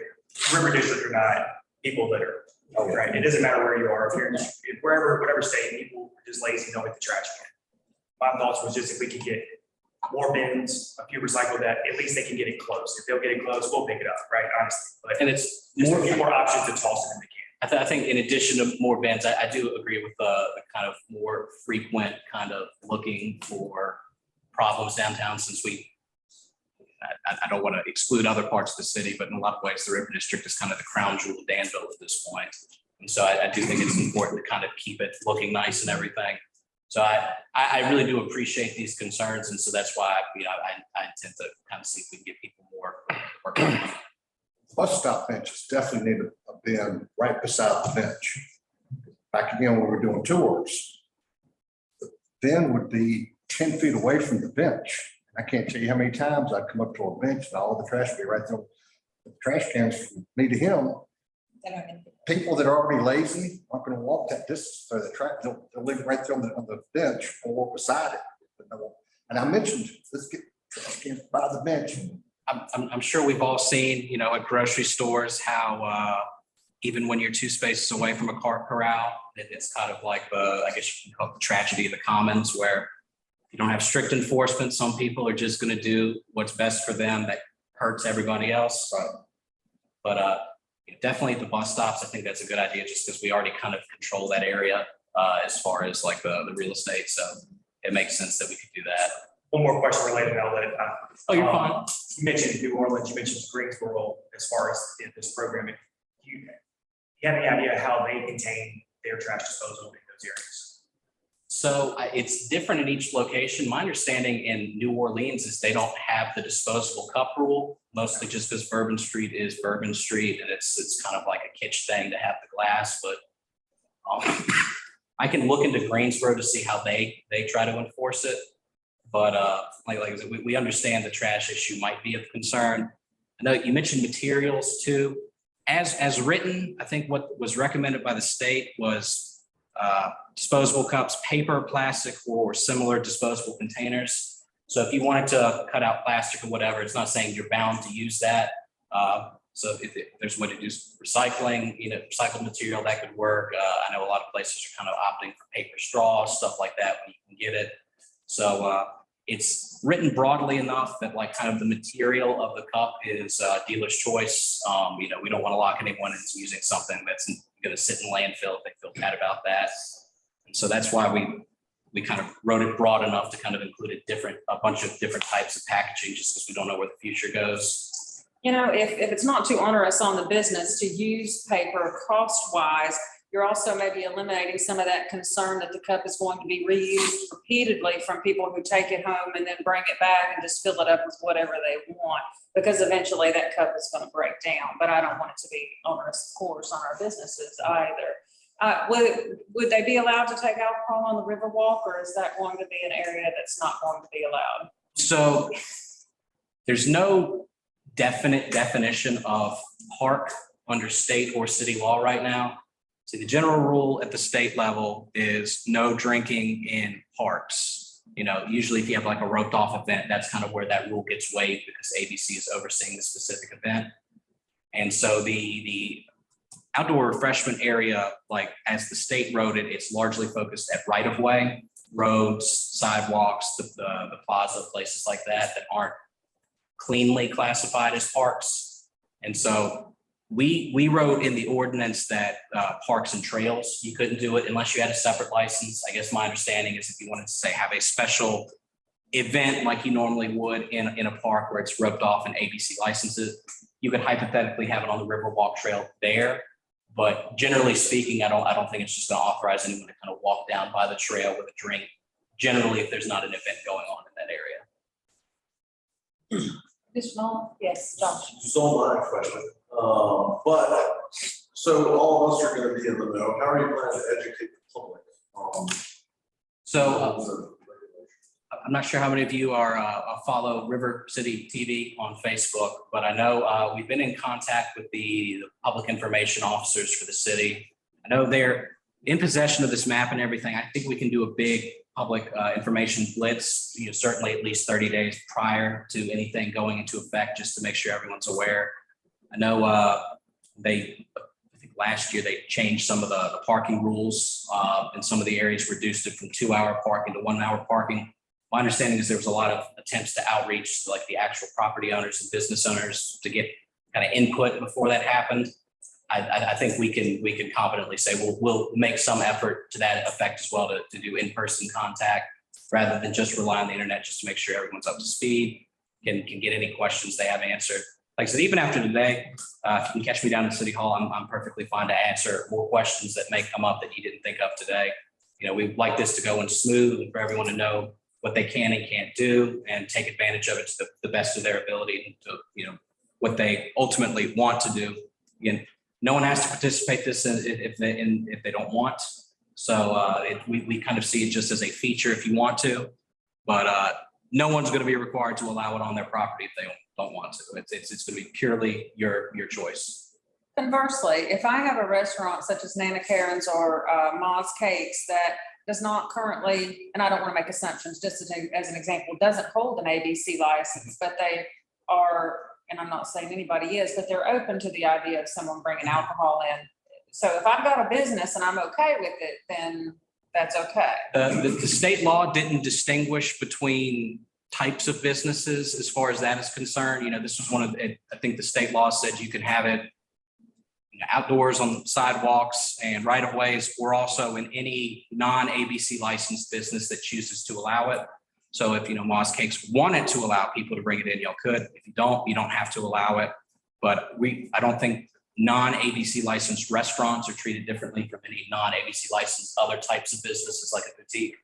River District are not people that are, right, it doesn't matter where you are, if you're in wherever, whatever state, people are just lazy, don't get the trash can. My thoughts was just if we could get more bins, a few recycle that, at least they can get it close. If they'll get it close, we'll pick it up, right, honestly. But and it's just to get more options to toss it in the can. I think in addition to more bins, I do agree with the kind of more frequent kind of looking for problems downtown, since I don't want to exclude other parts of the city, but in a lot of ways, the River District is kind of the crown jewel of Danville at this point. And so I do think it's important to kind of keep it looking nice and everything. So I really do appreciate these concerns. And so that's why, I intend to kind of see if we can get people more. Bus stop benches definitely need a bin right beside the bench. Back again, when we were doing tours, the bin would be 10 feet away from the bench. I can't tell you how many times I'd come up to a bench and all of the trash would be right there. The trash cans from me to him. People that are already lazy aren't going to walk that distance. So the trash, they'll leave it right there on the bench or beside it. And I mentioned, let's get trash cans by the bench. I'm sure we've all seen, at grocery stores, how even when you're 2 spaces away from a car corral, it's kind of like I guess you can call it the tragedy of the commons, where you don't have strict enforcement. Some people are just going to do what's best for them that hurts everybody else. Right. But definitely at the bus stops, I think that's a good idea, just because we already kind of control that area as far as like the real estate. So it makes sense that we could do that. One more question related to that. Oh, you're fine. You mentioned New Orleans, you mentioned Greensboro as far as this program. Do you have any idea how they contain their trash disposal in those areas? So it's different in each location. My understanding in New Orleans is they don't have the disposable cup rule, mostly just because Bourbon Street is Bourbon Street, and it's kind of like a kitsch thing to have the glass. But I can look into Greensboro to see how they try to enforce it. But like I said, we understand the trash issue might be of concern. I know you mentioned materials too. As written, I think what was recommended by the state was disposable cups, paper, plastic, or similar disposable containers. So if you wanted to cut out plastic or whatever, it's not saying you're bound to use that. So if there's a way to do recycling, recycled material, that could work. I know a lot of places are kind of opting for paper straws, stuff like that when you can get it. So it's written broadly enough that like kind of the material of the cup is dealer's choice. We don't want to lock anyone into using something that's going to sit in landfill if they feel bad about that. And so that's why we kind of wrote it broad enough to kind of include a bunch of different types of packaging, just because we don't know where the future goes. If it's not too onerous on the business to use paper cost-wise, you're also maybe eliminating some of that concern that the cup is going to be reused repeatedly from people who take it home and then bring it back and just fill it up with whatever they want, because eventually that cup is going to break down. But I don't want it to be onerous, of course, on our businesses either. Would they be allowed to take alcohol on the Riverwalk, or is that going to be an area that's not going to be allowed? So there's no definite definition of park under state or city law right now. So the general rule at the state level is no drinking in parks. You know, usually if you have like a roped off event, that's kind of where that rule gets waived because ABC is overseeing the specific event. And so the outdoor refreshment area, like as the state wrote it, it's largely focused at right of way, roads, sidewalks, the plaza, places like that aren't cleanly classified as parks. And so we wrote in the ordinance that parks and trails, you couldn't do it unless you had a separate license. I guess my understanding is if you wanted to say have a special event like you normally would in a park where it's roped off and ABC licenses, you could hypothetically have it on the Riverwalk Trail there. But generally speaking, I don't think it's just going to authorize anyone to kind of walk down by the trail with a drink. Generally, if there's not an event going on in that area. Additional, yes, Josh. So my question, but, so all of us are gonna be in the know, how are you planning to educate the public? So I'm not sure how many of you follow River City TV on Facebook, but I know we've been in contact with the public information officers for the city. I know they're in possession of this map and everything. I think we can do a big public information blitz, you know, certainly at least 30 days prior to anything going into effect, just to make sure everyone's aware. I know I think last year they changed some of the parking rules in some of the areas, reduced it from 2-hour parking to 1-hour parking. My understanding is there was a lot of attempts to outreach to like the actual property owners and business owners to get kind of input before that happened. I think we can confidently say we'll make some effort to that effect as well to do in-person contact rather than just rely on the internet just to make sure everyone's up to speed, can get any questions they have answered. Like I said, even after today, if you can catch me down in City Hall, I'm perfectly fine to answer more questions that may come up that you didn't think of today. You know, we'd like this to go in smooth and for everyone to know what they can and can't do and take advantage of it to the best of their ability to, you know, what they ultimately want to do. Again, no one has to participate this if they don't want. So we kind of see it just as a feature if you want to, but no one's going to be required to allow it on their property if they don't want to. It's going to be purely your choice. Conversely, if I have a restaurant such as Nana Karen's or Ma's Cakes that does not currently, and I don't want to make assumptions, just as an example, doesn't hold an ABC license, but they are, and I'm not saying anybody is, but they're open to the idea of someone bringing alcohol in. So if I've got a business and I'm okay with it, then that's okay. The state law didn't distinguish between types of businesses as far as that is concerned. You know, this was one of the, I think the state law said you can have it outdoors on sidewalks and right of ways, or also in any non-ABC licensed business that chooses to allow it. So if, you know, Ma's Cakes wanted to allow people to bring it in, y'all could. If you don't have to allow it. But I don't think non-ABC licensed restaurants are treated differently from any non-ABC licensed other types of businesses like a boutique.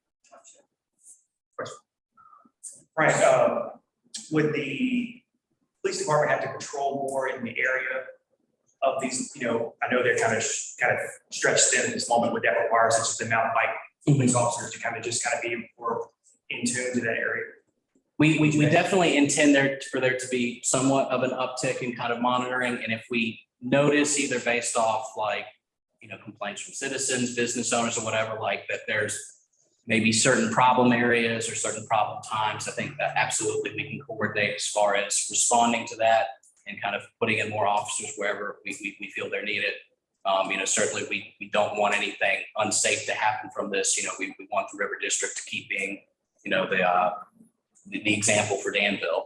Right, would the police department have to patrol more in the area of these, you know, I know they're kind of stretched thin at this moment. Would that require such as the mountain bike police officers to kind of be more in tune to that area? We definitely intend for there to be somewhat of an uptick in kind of monitoring. And if we notice either based off like, you know, complaints from citizens, business owners or whatever, like that there's maybe certain problem areas or certain problem times, I think that absolutely we can coordinate as far as responding to that and kind of putting in more officers wherever we feel they're needed. You know, certainly we don't want anything unsafe to happen from this. You know, we want the River District to keep being, you know, the example for Danville.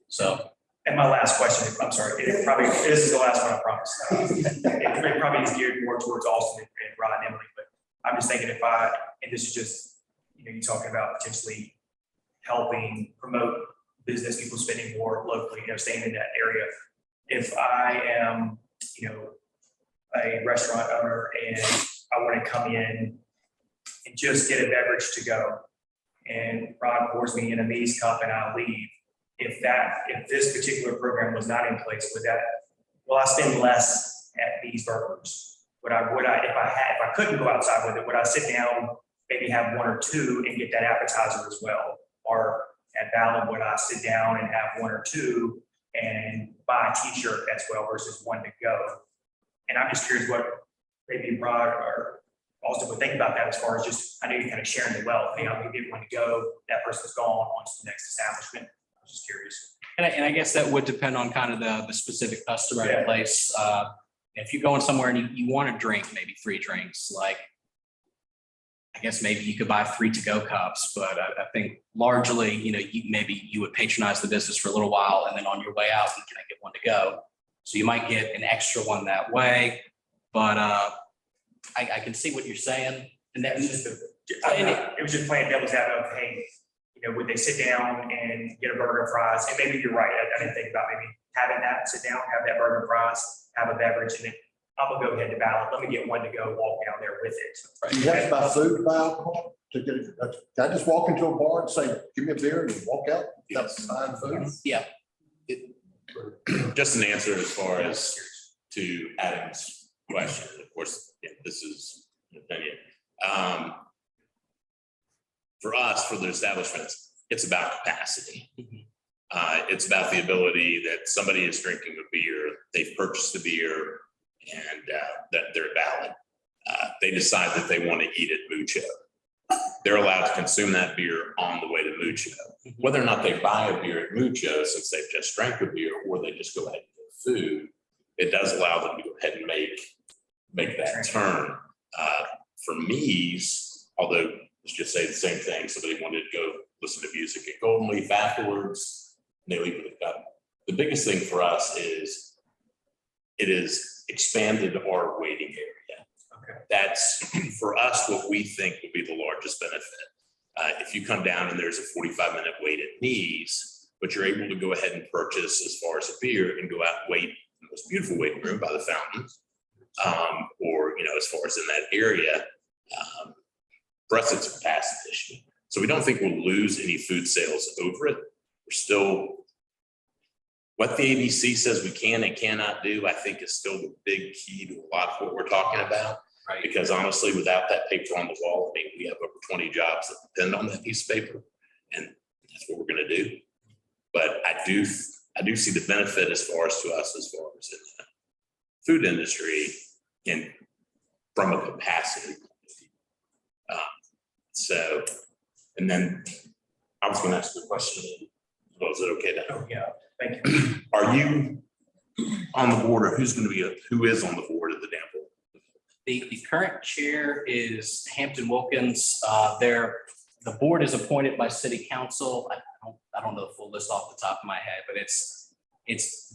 So. And my last question, I'm sorry, this is the last one, I promise. It probably is geared more towards Austin and Ron and Emily, but I'm just thinking and this is just, you know, you're talking about potentially helping promote business, people spending more locally, you know, staying in that area. If I am, you know, a restaurant owner and I want to come in and just get a beverage to go, and Ron pours me in a Mies cup and I leave, if this particular program was not in place, will I spend less at these burgers? Would I, if I couldn't go outside with it, would I sit down, maybe have one or two and get that appetizer as well? Or at Ballard, would I sit down and have one or two and buy a t-shirt as well versus one to go? And I'm just curious what maybe Rod or also would think about that as far as just, I know you're kind of sharing the wealth, hey, I'll give one to go, that person's gone on to the next establishment. I was just curious. And I guess that would depend on kind of the specific customer in place. If you go in somewhere and you want to drink maybe 3 drinks, like, I guess maybe you could buy 3 to-go cups, but I think largely, maybe you would patronize the business for a little while and then on your way out, you can get one to go. So you might get an extra one that way, but I can see what you're saying. And that was just it was just playing devil's advocate of, hey, would they sit down and get a burger and fries? And maybe you're right. I didn't think about maybe having that, sit down, have that burger and fries, have a beverage, and then I'm gonna go ahead to ballot. Let me get one to go, walk down there with it. Do you have to buy food to buy alcohol? To get it? Can I just walk into a bar and say, give me a beer and walk out without buying food? Yeah. Just an answer as far as to Adam's question. Of course, this is an opinion. For us, for the establishments, it's about capacity. It's about the ability that somebody is drinking a beer, they've purchased a beer, and that they're valid. They decide that they want to eat at Mucho. They're allowed to consume that beer on the way to Mucho. Whether or not they buy a beer at Mucho, since they've just drank a beer, or they just go ahead and get food, it does allow them to go ahead and make that turn. For me's, although let's just say the same thing, somebody wanted to go listen to music at Golden Leaf afterwards, and they leave with a cup. The biggest thing for us is it is expanded our waiting area. Okay. That's for us what we think will be the largest benefit. If you come down and there's a 45-minute wait at Knees, but you're able to go ahead and purchase as far as a beer and go out and wait in the most beautiful waiting room by the fountain, or as far as in that area, for us it's a capacity issue. So we don't think we'll lose any food sales over it. We're still, what the ABC says we can and cannot do, I think is still the big key to a lot of what we're talking about. Right. Because honestly, without that paper on the wall, I mean, we have over 20 jobs that depend on that piece of paper, and that's what we're going to do. But I do see the benefit as far as to us, as far as in the food industry, and from a capacity point of view. So, and then I was going to ask the question. Was it okay now? Oh, yeah. Thank you. Are you on the board, or who is on the board of the Danville? The current chair is Hampton Wilkins. The board is appointed by city council. I don't know the full list off the top of my head, but it's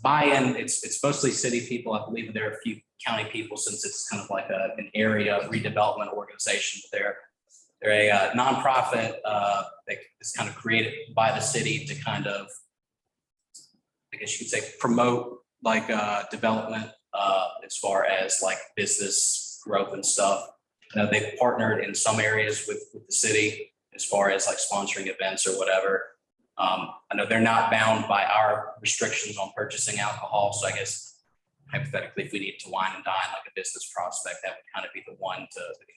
buy-in. It's mostly city people. I believe there are a few county people, since it's kind of like an area redevelopment organization. They're a nonprofit that is kind of created by the city to kind of, I guess you could say, promote like development as far as like business growth and stuff. They've partnered in some areas with the city as far as like sponsoring events or whatever. I know they're not bound by our restrictions on purchasing alcohol. So I guess hypothetically, if we need to wine and dine like a business prospect, that would kind of be the one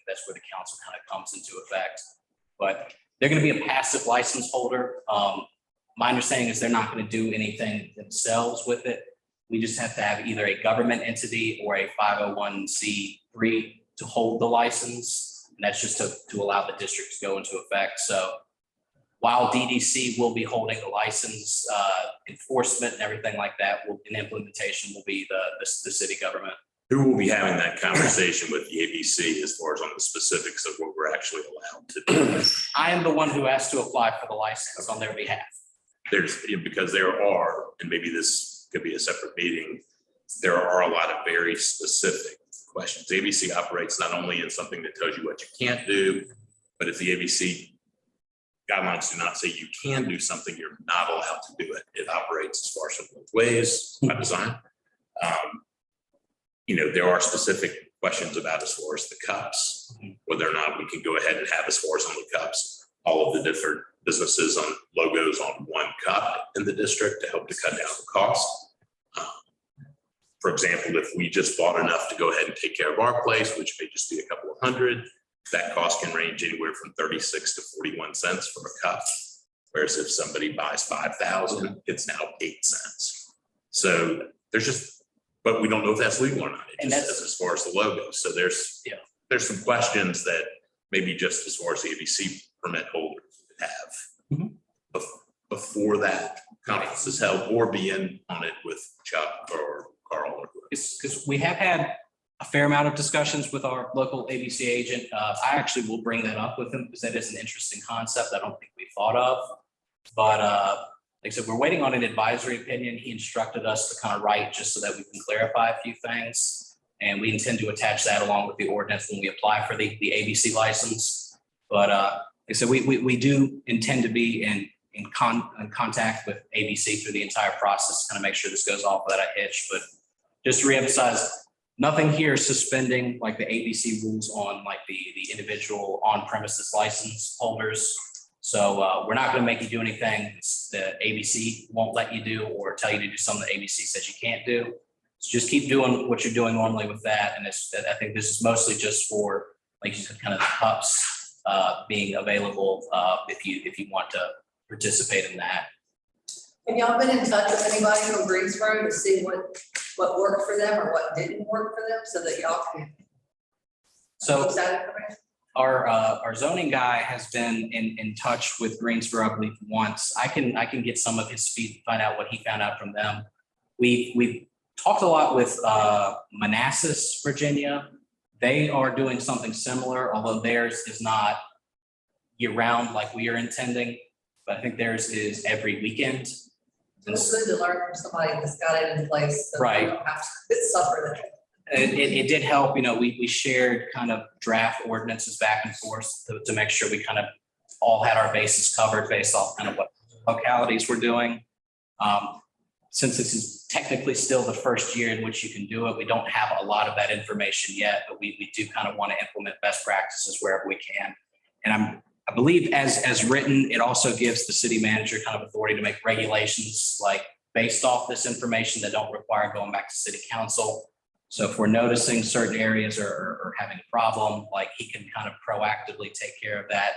that's where the council kind of comes into effect. But they're going to be a passive license holder. My understanding is they're not going to do anything themselves with it. We just have to have either a government entity or a 501c3 to hold the license. And that's just to allow the district to go into effect. So while DDC will be holding the license, enforcement and everything like that, and implementation will be the city government. Who will be having that conversation with the ABC as far as on the specifics of what we're actually allowed to do? I am the one who has to apply for the license on their behalf. Because there are, and maybe this could be a separate meeting, there are a lot of very specific questions. The ABC operates not only in something that tells you what you can't do, but if the ABC guidelines do not say you can do something, you're not allowed to do it. It operates as far as both ways by design. There are specific questions about as far as the cups, whether or not we can go ahead and have as far as on the cups, all of the different businesses on logos on one cup in the district to help to cut down the cost. For example, if we just bought enough to go ahead and take care of our place, which may just be a couple of hundred, that cost can range anywhere from 36 to 41 cents for a cup. Whereas if somebody buys 5,000, it's now 8 cents. So there's just but we don't know if that's legal or not. It And just that's- says as far as the logo. So there's some questions that maybe just as far as the ABC permit holders would have before that conference is held, or be in on it with Chuck or Carl or whoever. Because we have had a fair amount of discussions with our local ABC agent. I actually will bring that up with him because that is an interesting concept I don't think we thought of. But like I said, we're waiting on an advisory opinion. He instructed us to kind of write just so that we can clarify a few things. And we intend to attach that along with the ordinance when we apply for the ABC license. But like I said, we do intend to be in contact with ABC through the entire process, kind of make sure this goes off without a hitch. But just to reemphasize, nothing here is suspending like the ABC rules on like the individual on premises license holders. So we're not going to make you do anything that ABC won't let you do or tell you to do something that ABC says you can't do. So just keep doing what you're doing normally with that. And I think this is mostly just for, like you said, kind of the cups being available if you want to participate in that. Have y'all been in touch with anybody from Greensboro to see what worked for them or what didn't work for them so that y'all can So use that information? our zoning guy has been in touch with Greensboro, I believe, once. I can get some of his feed, find out what he found out from them. We've talked a lot with Manassas, Virginia. They are doing something similar, although theirs is not year-round like we are intending, but I think theirs is every weekend. It's good to learn from somebody that's got it in place. So Right. you don't have to suffer that. It did help, we shared kind of draft ordinances back and forth to make sure we kind of all had our bases covered based off kind of what localities we're doing. Since this is technically still the first year in which you can do it, we don't have a lot of that information yet, but we do kind of want to implement best practices wherever we can. And I believe as written, it also gives the city manager kind of authority to make regulations like based off this information that don't require going back to city council. So if we're noticing certain areas are having a problem, like he can kind of proactively take care of that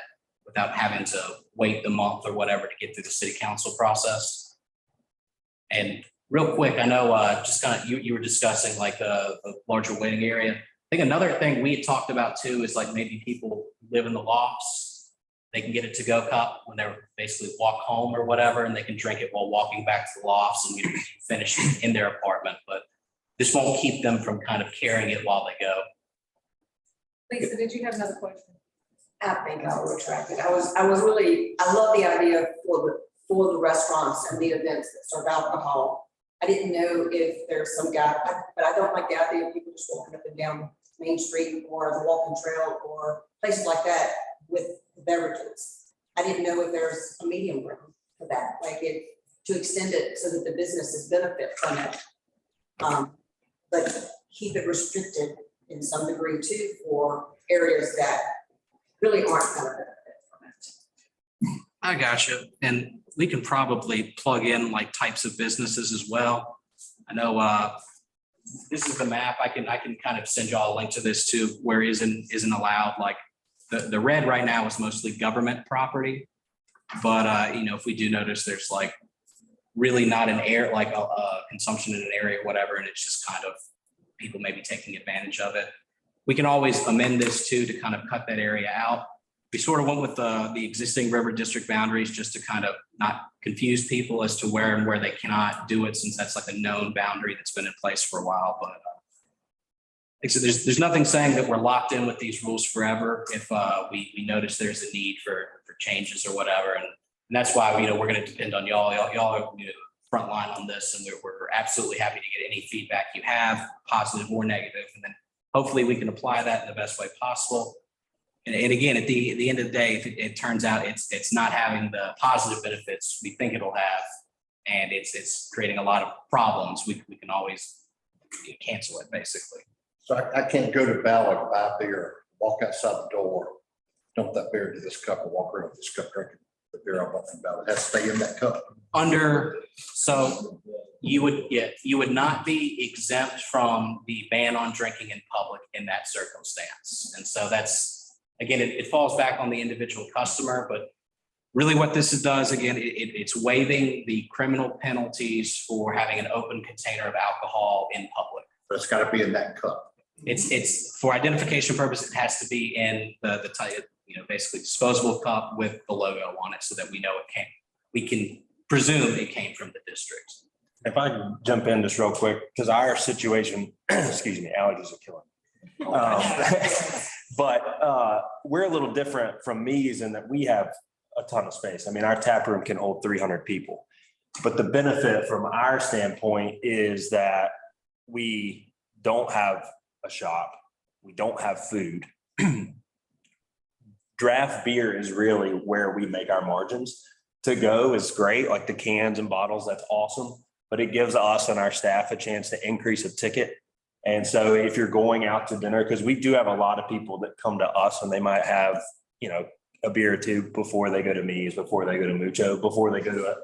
without having to wait the month or whatever to get through the city council process. And real quick, I know just kind of you were discussing like the larger waiting area. I think another thing we had talked about too is like maybe people live in the lofts. They can get a to-go cup when they're basically walk home or whatever, and they can drink it while walking back to the lofts and finish it in their apartment. But this won't keep them from kind of carrying it while they go. Lisa, did you have another question? I think I'll retract it. I love the idea for the restaurants and the events that serve alcohol. I didn't know if there's some guy, but I don't like the idea of people just walking up and down Main Street or the walking trail or places like that with beverages. I didn't know if there's a medium ground for that, like to extend it so that the businesses benefit from it. But keep it restricted in some degree too for areas that really aren't going to benefit from it. I got you. And we can probably plug in like types of businesses as well. I know this is the map. I can kind of send y'all a link to this too, where isn't allowed. Like the red right now is mostly government property. But if we do notice there's like really not an air, like a consumption in an area or whatever, and it's just kind of people maybe taking advantage of it. We can always amend this too to kind of cut that area out. We sort of went with the existing river district boundaries just to kind of not confuse people as to where and where they cannot do it, since that's like a known boundary that's been in place for a while. But so there's nothing saying that we're locked in with these rules forever if we notice there's a need for changes or whatever. And that's why we're going to depend on y'all. Y'all are front line on this, and we're absolutely happy to get any feedback you have, positive or negative, and then hopefully we can apply that in the best way possible. And again, at the end of the day, if it turns out it's not having the positive benefits we think it'll have, and it's creating a lot of problems, we can always cancel it basically. So I can't go to Ballard, buy beer, walk outside the door, dump that beer into this cup and walk around with this cup drinking the beer I bought from Ballard. It has to stay in that cup. So you would not be exempt from the ban on drinking in public in that circumstance. And so that's, again, it falls back on the individual customer, but really what this does, again, it's waiving the criminal penalties for having an open container of alcohol in public. But it's gotta be in that cup. It's for identification purpose, it has to be in the type, basically disposable cup with the logo on it so that we know we can presume it came from the district. If I can jump in just real quick, because our situation, excuse me, allergies are killing me. But we're a little different from Me's in that we have a ton of space. I mean, our tap room can hold 300 people. But the benefit from our standpoint is that we don't have a shop. We don't have food. Draft beer is really where we make our margins. To go is great, like the cans and bottles, that's awesome. But it gives us and our staff a chance to increase a ticket. And so if you're going out to dinner, because we do have a lot of people that come to us and they might have, a beer or two before they go to Me's, before they go to Mucho, before they go to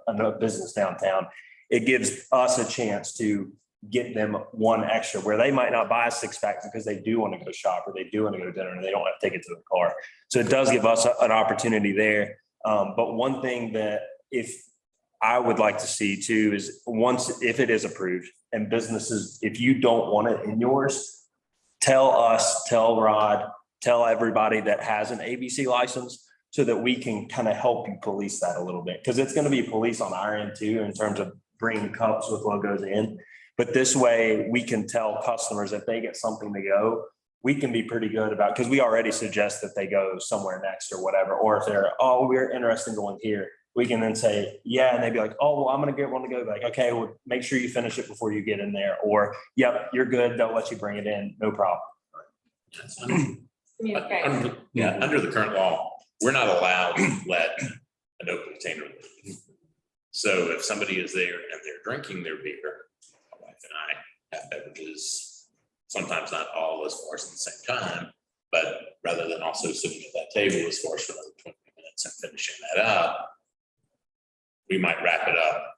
a business downtown. It gives us a chance to get them one extra where they might not buy a 6-pack because they do want to go shop or they do want to go to dinner and they don't have tickets to the car. So it does give us an opportunity there. But one thing that if I would like to see too is if it is approved and businesses, if you don't want it in yours, tell us, tell Rod, tell everybody that has an ABC license so that we can kind of help you police that a little bit. Because it's going to be police on our end too in terms of bringing cups with logos in. But this way we can tell customers if they get something to go, we can be pretty good about, because we already suggest that they go somewhere next or whatever. Or if they're, we're interested in going here, we can then say, yeah. And they'd be like, well, I'm going to get one to go. Like, okay, well, make sure you finish it before you get in there. Or, yep, you're good. They'll let you bring it in. No problem. Under the current law, we're not allowed to let an open container leave. So if somebody is there and they're drinking their beer, my wife and I have beverages, sometimes not all as far as at the same time, but rather than also sitting at that table as far as for another 20 minutes and finishing that up, we might wrap it up,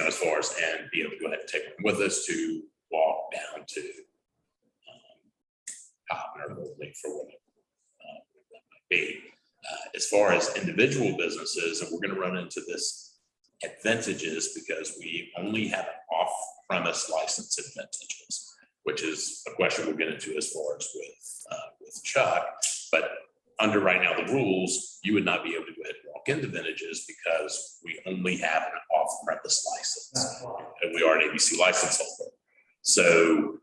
as far as, and be able to go ahead and take one with us to walk down to or Goldlink for whatever that might be. As far as individual businesses, and we're going to run into this at Vintages because we only have an off-premise license at Vintages, which is a question we'll get into as far as with Chuck. But under right now the rules, you would not be able to go ahead and walk into Vintages because we only have an off-premise license, and we are an ABC license holder. So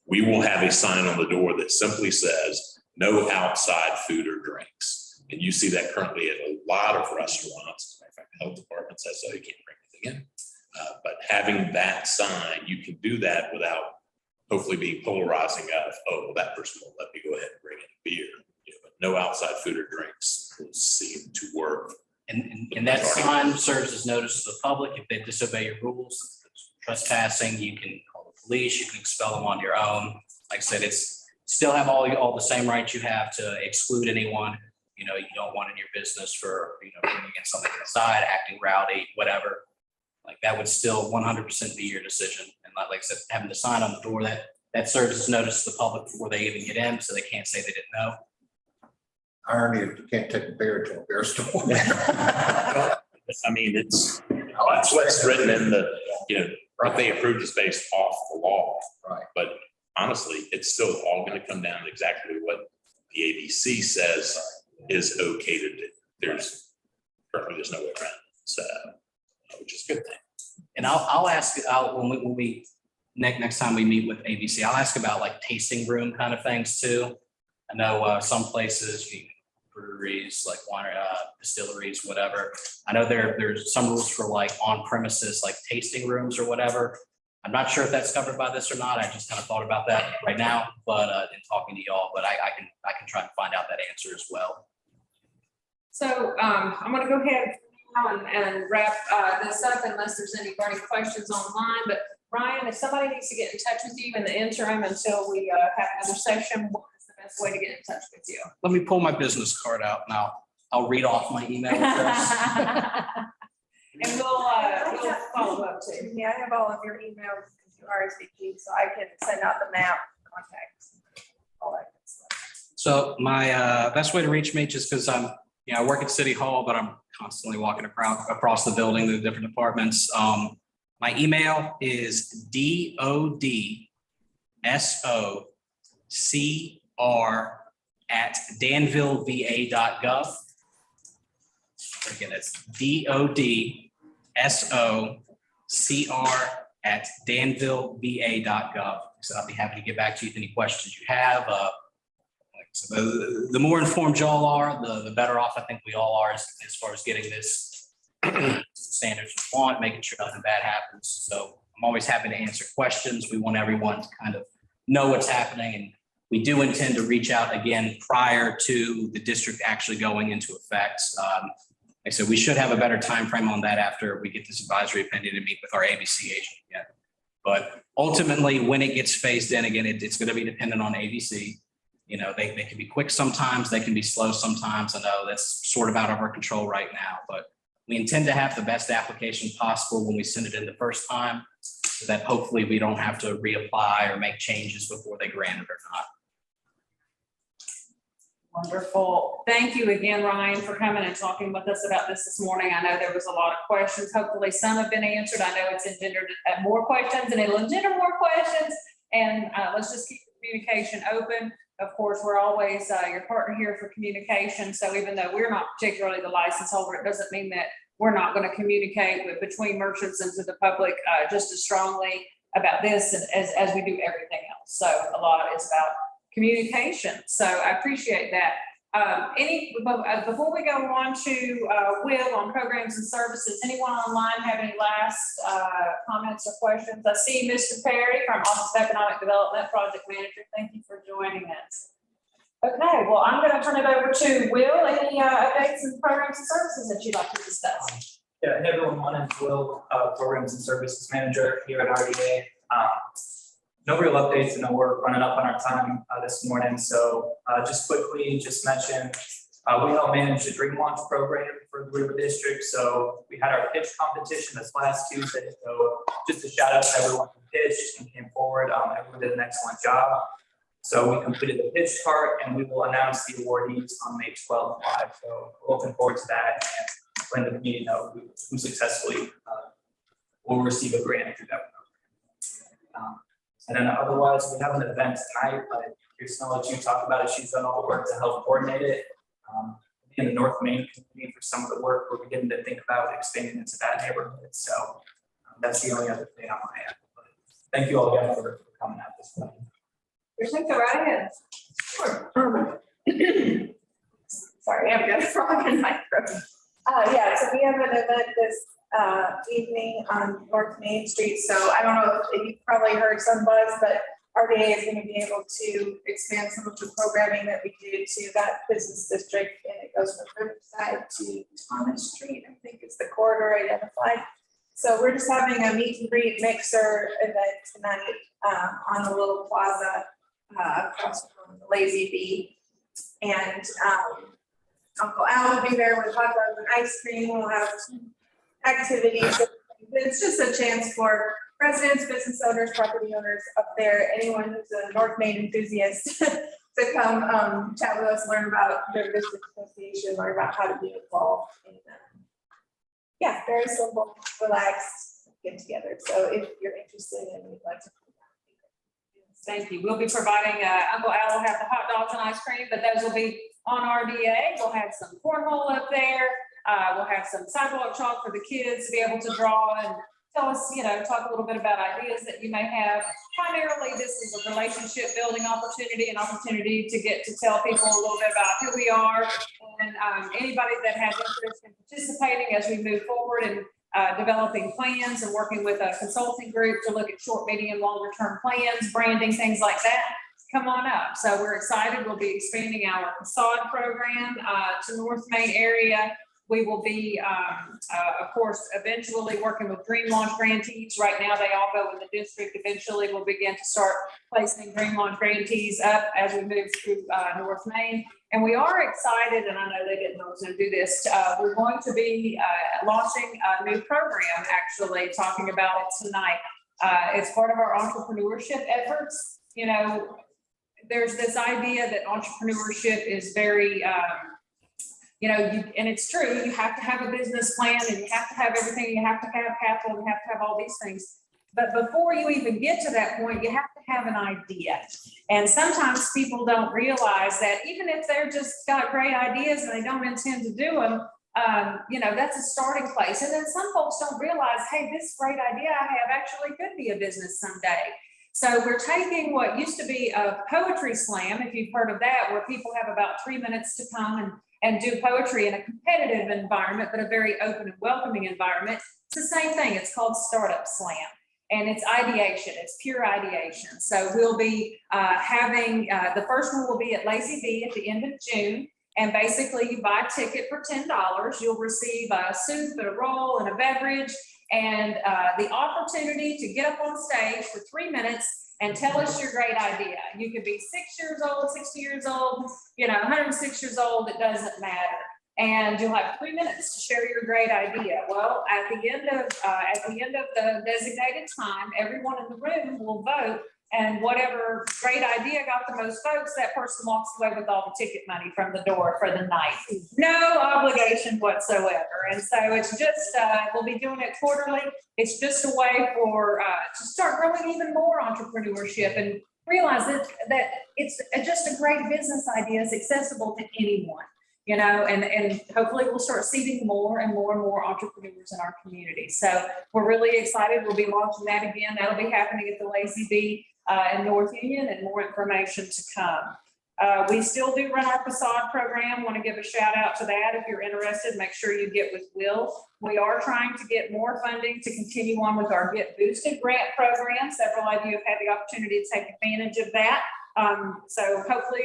we will have a sign on the door that simply says no outside food or drinks. And you see that currently at a lot of restaurants. As a matter of fact, the health department says so, you can't bring anything in. But having that sign, you can do that without hopefully being polarizing of, that person will let me go ahead and bring in a beer. But no outside food or drinks will seem to work. And that sign serves as notice to the public. If they disobey your rules, trespassing, you can call the police, you can expel them on your own. Like I said, it's still have all the same rights you have to exclude anyone, you don't want in your business for, bringing in something inside, acting rowdy, whatever. Like that would still 100% be your decision. And like I said, having the sign on the door that serves as notice to the public before they even get in, so they can't say they didn't know. Irony if you can't take a beer to a beer store. I mean, that's what's written in the, what they approved is based off the law. Right. But honestly, it's still all going to come down to exactly what the ABC says is okay to do. There's no way around it. So, which is a good thing. And I'll ask, when we next time we meet with ABC, I'll ask about like tasting room kind of things too. I know some places, breweries, like wine, distilleries, whatever. I know there's some rules for like on premises, like tasting rooms or whatever. I'm not sure if that's covered by this or not. I just kind of thought about that right now, but in talking to y'all, but I can try to find out that answer as well. So I'm going to go ahead now and wrap this up unless there's any burning questions online. But Ryan, if somebody needs to get in touch with you in the interim until we have another session, what is the best way to get in touch with you? Let me pull my business card out now. I'll read off my email address. And we'll follow up too. Yeah, I have all of your emails because you RSVP, so I can send out the map, contacts, all that good stuff. So my best way to reach me, just because I work at City Hall, but I'm constantly walking across the building, the different departments. My email is DODSOCR@danvilleva.gov. Again, it's DODSOCR@danvilleva.gov. So I'll be happy to get back to you with any questions you have. So the more informed y'all are, the better off I think we all are as far as getting this standards we want, making sure nothing bad happens. So I'm always happy to answer questions. We want everyone to kind of know what's happening, and we do intend to reach out again prior to the district actually going into effect. Like I said, we should have a better time frame on that after we get this advisory opinion to meet with our ABC agent again. But ultimately, when it gets phased in again, it's going to be dependent on ABC. You know, they can be quick sometimes, they can be slow sometimes. I know that's sort of out of our control right now, but we intend to have the best application possible when we send it in the first time, so that hopefully we don't have to reapply or make changes before they grant it or not. Wonderful. Thank you again, Ryan, for coming and talking with us about this morning. I know there was a lot of questions. Hopefully some have been answered. I know it's engendered more questions and it'll engender more questions. And let's just keep communication open. Of course, we're always your partner here for communication. So even though we're not particularly the license holder, it doesn't mean that we're not going to communicate between merchants and to the public just as strongly about this as we do everything else. So a lot is about communication. So I appreciate that. Before we go on to Will on programs and services, anyone online have any last comments or questions? I see Mr. Perry from Office of Economic Development, Project Manager. Thank you for joining us. Okay, well, I'm going to turn it over to Will. Any updates and programs and services that you'd like to discuss? Yeah, hey everyone, my name's Will, Programs and Services Manager here at RDA. No real updates. I know we're running up on our time this morning, so just quickly, mention we help manage the Dream Launch program for the River District. So we had our pitch competition this last Tuesday. So just a shout out to everyone who pitched and came forward. Everyone did an excellent job. So we completed the pitch part, and we will announce the awardees on May 12th live. So we're looking forward to that and letting the community know who successfully will receive a grant through that program. And then otherwise, we have an event tonight, but Kirsten, I'll let you talk about it. She's done all the work to help coordinate it. In the North Main community for some of the work, we're beginning to think about expanding into that neighborhood. So that's the only other thing on my end. But thank you all again for coming out this morning. Kirsten, go right ahead. Sure. Sorry, I've got a frog in my throat. Yeah, so we have an event this evening on North Main Street. So I don't know if you've probably heard some buzz, but RDA is going to be able to expand some of the programming that we do to that business district, and it goes from Riverside to Thomas Street. I think it's the corridor identified. So we're just having a meet and greet mixer event tonight on the little plaza across from the Lazy Bee. And Uncle Al will be there with hot dogs and ice cream. We'll have some activities. It's just a chance for residents, business owners, property owners up there, anyone who's a North Main enthusiast to come chat with us, learn about their district association, learn about how to be involved. And yeah, very simple, relaxed, get together. So if you're interested and you'd like to. Thank you. We'll be providing, Uncle Al will have the hot dogs and ice cream, but those will be on RDA. We'll have some cornhole up there. We'll have some sidewalk chalk for the kids to be able to draw and tell us, talk a little bit about ideas that you may have. Primarily, this is a relationship building opportunity, an opportunity to get to tell people a little bit about who we are, and anybody that has interest in participating as we move forward and developing plans and working with a consulting group to look at short, medium, longer term plans, branding, things like that. Come on up. So we're excited. We'll be expanding our facade program to North Main area. We will be, of course, eventually working with Dream Launch grantees. Right now, they all go in the district. Eventually, we'll begin to start placing Dream Launch grantees up as we move through North Main. And we are excited, and I know they didn't know I was going to do this. We're going to be launching a new program, actually, talking about it tonight. It's part of our entrepreneurship efforts. There's this idea that entrepreneurship is very and it's true, you have to have a business plan and you have to have everything, you have to have capital, you have to have all these things. But before you even get to that point, you have to have an idea. And sometimes people don't realize that even if they're just got great ideas and they don't intend to do them, that's a starting place. And then some folks don't realize, hey, this great idea I have actually could be a business someday. So we're taking what used to be a poetry slam, if you've heard of that, where people have about 3 minutes to come and do poetry in a competitive environment, but a very open and welcoming environment. It's the same thing. It's called Startup Slam. And it's ideation, it's pure ideation. So we'll be having, the first one will be at Lazy Bee at the end of June. And basically you buy a ticket for $10. You'll receive a soup and a roll and a beverage and the opportunity to get up on stage for 3 minutes and tell us your great idea. You could be 6 years old, 60 years old, 106 years old, it doesn't matter. And you'll have 3 minutes to share your great idea. Well, at the end of the designated time, everyone in the room will vote, and whatever great idea got the most votes, that person walks away with all the ticket money from the door for the night. No obligation whatsoever. And so it's just, we'll be doing it quarterly. It's just a way for to start growing even more entrepreneurship and realize that it's just a great business idea is accessible to anyone. And hopefully we'll start seeding more and more and more entrepreneurs in our community. So we're really excited. We'll be launching that again. That'll be happening at the Lazy Bee in North Union, and more information to come. We still do run our facade program. Want to give a shout out to that. If you're interested, make sure you get with Will. We are trying to get more funding to continue on with our Get Boosted grant program. Several of you have had the opportunity to take advantage of that. So hopefully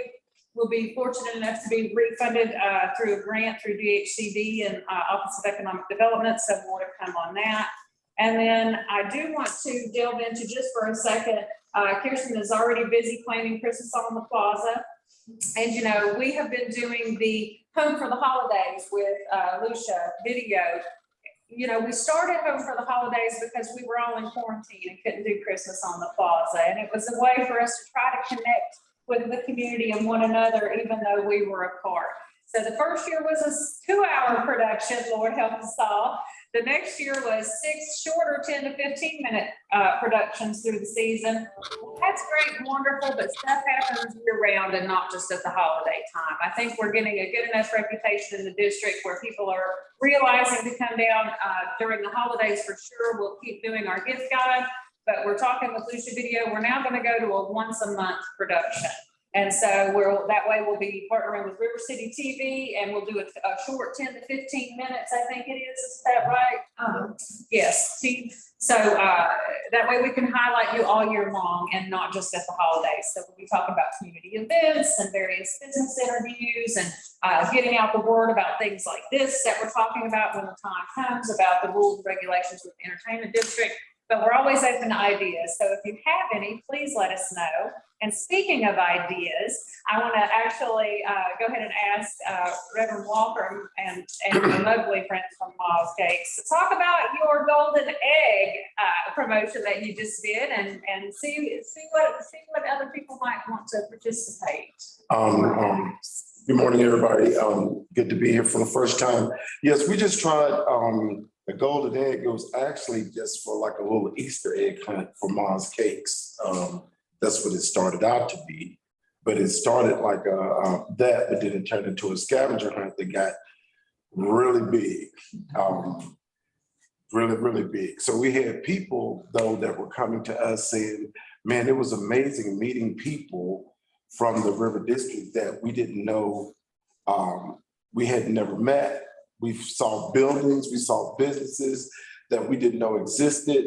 we'll be fortunate enough to be refunded through a grant through DHCD and Office of Economic Development, so more to come on that. And then I do want to delve into just for a second, Kirsten is already busy planning Christmas on the Plaza. And we have been doing the Home for the Holidays with Lucia video. We started Home for the Holidays because we were all in quarantine and couldn't do Christmas on the Plaza. And it was a way for us to try to connect with the community and one another, even though we were apart. So the first year was a 2-hour production, Lord help us all. The next year was 6 shorter 10 to 15 minute productions through the season. That's great and wonderful, but stuff happens year round and not just at the holiday time. I think we're getting a good enough reputation in the district where people are realizing to come down during the holidays for sure. We'll keep doing our gift guide. But we're talking with Lucia Video. We're now going to go to a once a month production. And so that way we'll be partnering with River City TV, and we'll do a short 10 to 15 minutes, I think it is that right? Yes. So that way we can highlight you all year long and not just at the holidays. So we'll be talking about community events and various business interviews and getting out the word about things like this that we're talking about when the time comes, about the rules and regulations with the entertainment district. But we're always open to ideas. So if you have any, please let us know. And speaking of ideas, I want to actually go ahead and ask Reverend Walker and your lovely friends from Miles Cakes to talk about your golden egg promotion that you just did, and see what other people might want to participate. Good morning, everybody. Good to be here for the first time. Yes, we just tried the golden egg. It was actually just for like a little Easter egg hunt for Miles Cakes. That's what it started out to be, but it started like that, but then it turned into a scavenger hunt that got really big, really big. So we had people though that were coming to us saying, man, it was amazing meeting people from the River District that we didn't know, we had never met. We saw buildings, we saw businesses that we didn't know existed.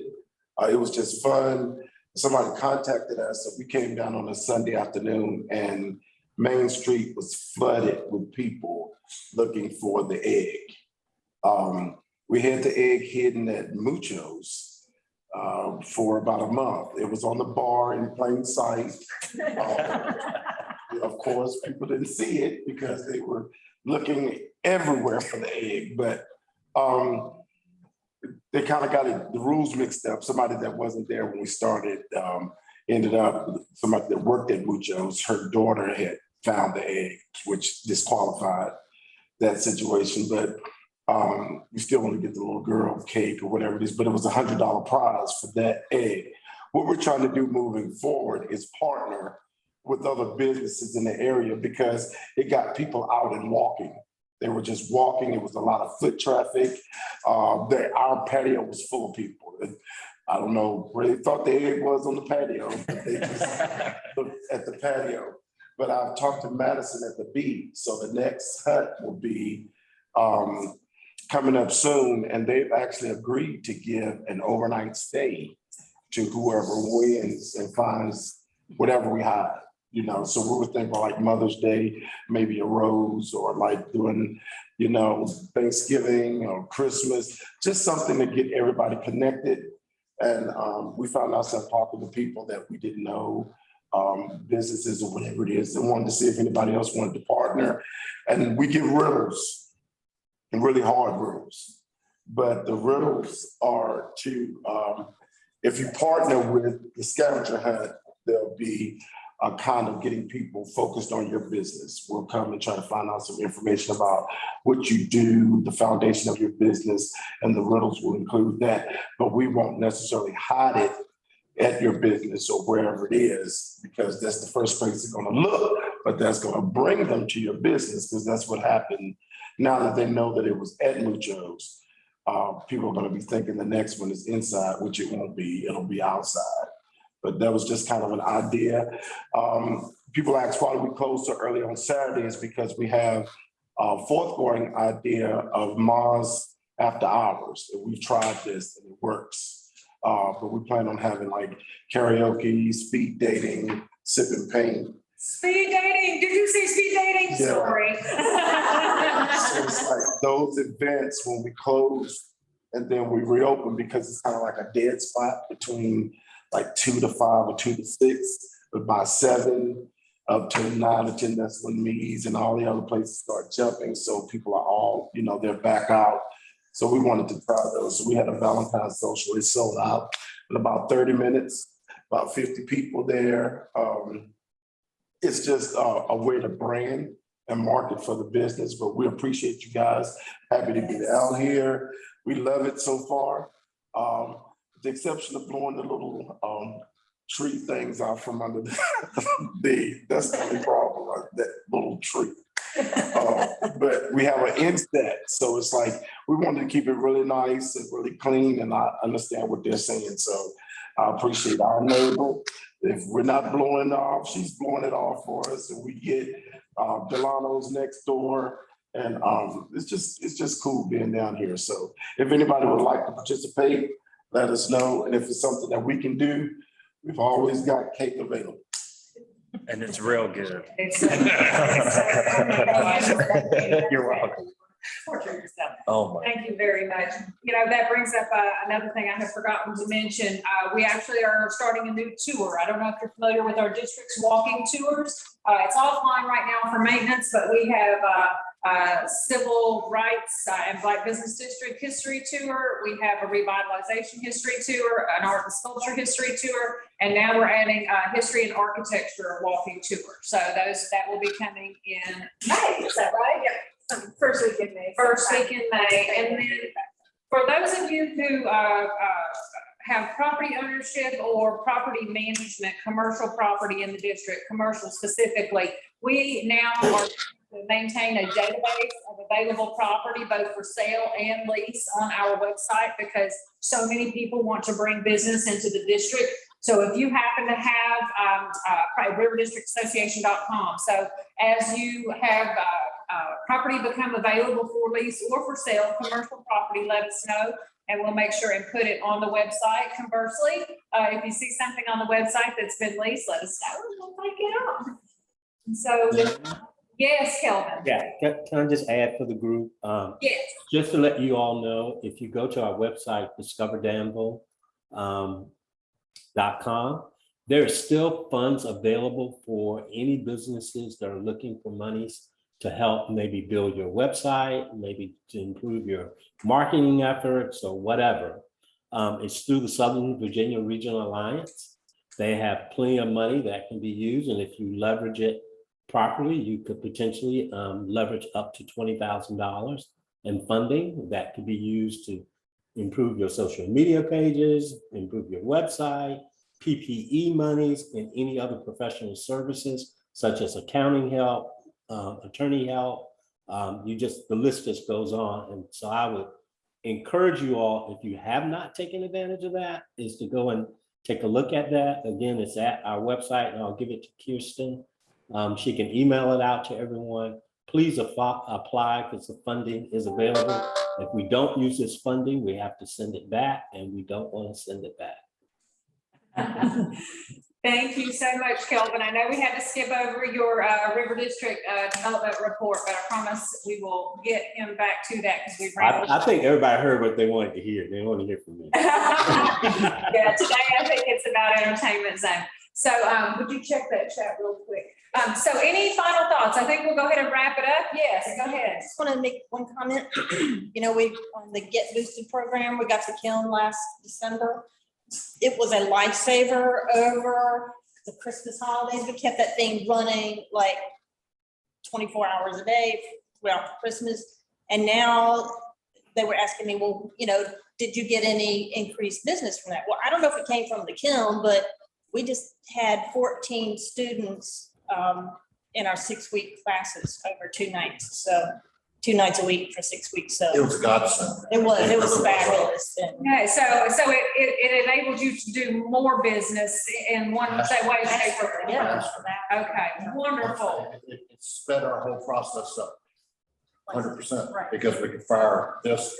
It was just fun. Somebody contacted us, so we came down on a Sunday afternoon and Main Street was flooded with people looking for the egg. We had the egg hidden at Mucho's for about a month. It was on the bar in plain sight. Of course, people didn't see it because they were looking everywhere for the egg, but they kind of got the rules mixed up. Somebody that wasn't there when we started ended up, somebody that worked at Mucho's, her daughter had found the egg, which disqualified. that situation, but you still want to get the little girl cake or whatever it is, but it was $100 prize for that egg. What we're trying to do moving forward is partner with other businesses in the area because it got people out and walking. They were just walking. It was a lot of foot traffic. Our patio was full of people. I don't know where they thought the egg was on the patio, but they just looked at the patio. But I've talked to Madison at the B, so the next hut will be coming up soon, and they've actually agreed to give an overnight stay to whoever wins and finds whatever we hide. You know, so we were thinking like Mother's Day, maybe a rose, or like doing, you know, Thanksgiving or Christmas, just something to get everybody connected. And we found ourselves talking to people that we didn't know, businesses or whatever it is, and wanted to see if anybody else wanted to partner. And we give riddles, and really hard riddles. But the riddles are to, if you partner with the scavenger hunt, there'll be a kind of getting people focused on your business. We'll come and try to find out some information about what you do, the foundation of your business, and the riddles will include that. But we won't necessarily hide it at your business or wherever it is, because that's the first place they're gonna look, but that's gonna bring them to your business, because that's what happened. Now that they know that it was at Mujo's, people are gonna be thinking the next one is inside, which it won't be, it'll be outside. But that was just kind of an idea. People ask why do we close so early on Saturdays, because we have a forthgoing idea of Mars after hours. And we've tried this and it works. But we plan on having like karaoke, speed dating, sipping paint. Speed dating, did you say speed dating? Yeah. Sorry. So it's like those events when we close and then we reopen, because it's kind of like a dead spot between like 2 to 5 or 2 to 6, but by 7 up to 9 or 10, that's when Me's and all the other places start jumping. So people are all, you know, they're back out. So we wanted to try those. So we had a Valentine's social. It sold out in about 30 minutes, about 50 people there. It's just a way to brand and market for the business, but we appreciate you guys. Happy to get out here. We love it so far. With the exception of blowing the little tree things out from under that's the only problem, like that little tree. But we have an inset, so it's like we wanted to keep it really nice and really clean, and I understand what they're saying. So I appreciate our neighbor. If we're not blowing off, she's blowing it off for us, and we get Delano's next door. And it's just cool being down here. So if anybody would like to participate, let us know. And if it's something that we can do, we've always got cake available. And it's real good. You're welcome. Oh my. Thank you very much. You know, that brings up another thing I have forgotten to mention. We actually are starting a new tour. I don't know if you're familiar with our district's walking tours. It's offline right now for maintenance, but we have civil rights and Black Business District history tour. We have a revitalization history tour, an art and sculpture history tour, and now we're adding history and architecture walking tour. So that will be coming in May. Is that right? Yeah. First week in May. First week in May. And then for those of you who have property ownership or property management, commercial property in the district, commercial specifically, we now are to maintain a database of available property, both for sale and lease, on our website, because so many people want to bring business into the district. So if you happen to have riverdistrictassociation.com. So as you have property become available for lease or for sale, commercial property, let us know, and we'll make sure and put it on the website. Conversely, if you see something on the website that's been leased, let us know and we'll take it on. So, yes, Kelvin. Yeah, can I just add for the group? Yes. Just to let you all know, if you go to our website, discoverdanville.com, there are still funds available for any businesses that are looking for monies to help maybe build your website, maybe to improve your marketing efforts or whatever. It's through the Southern Virginia Regional Alliance. They have plenty of money that can be used, and if you leverage it properly, you could potentially leverage up to $20,000 in funding that could be used to improve your social media pages, improve your website, PPE monies, and any other professional services such as accounting help, attorney help. The list just goes on. And so I would encourage you all, if you have not taken advantage of that, is to go and take a look at that. Again, it's at our website, and I'll give it to Kirsten. She can email it out to everyone. Please apply because the funding is available. If we don't use this funding, we have to send it back, and we don't want to send it back. Thank you so much, Kelvin. I know we had to skip over your River District development report, but I promise we will get him back to that because we've. I think everybody heard what they wanted to hear. They want to hear from me. Yeah, today I think it's about entertainment zone. So would you check that chat real quick? So any final thoughts? I think we'll go ahead and wrap it up. Yes, go ahead. I just want to make one comment. You know, we, on the Get Boosted program, we got to Kiln last December. It was a lifesaver over the Christmas holidays. We kept that thing running like 24 hours a day throughout Christmas. And now they were asking me, well, you know, did you get any increased business from that? Well, I don't know if it came from the kiln, but we just had 14 students in our 6-week classes over 2 nights. So 2 nights a week for 6 weeks. So It was a godsend. it was fabulous. Okay, so it enabled you to do more business in one way, shape, or form. Yeah. Okay, wonderful. It sped our whole process up 100%, Right. because we could fire this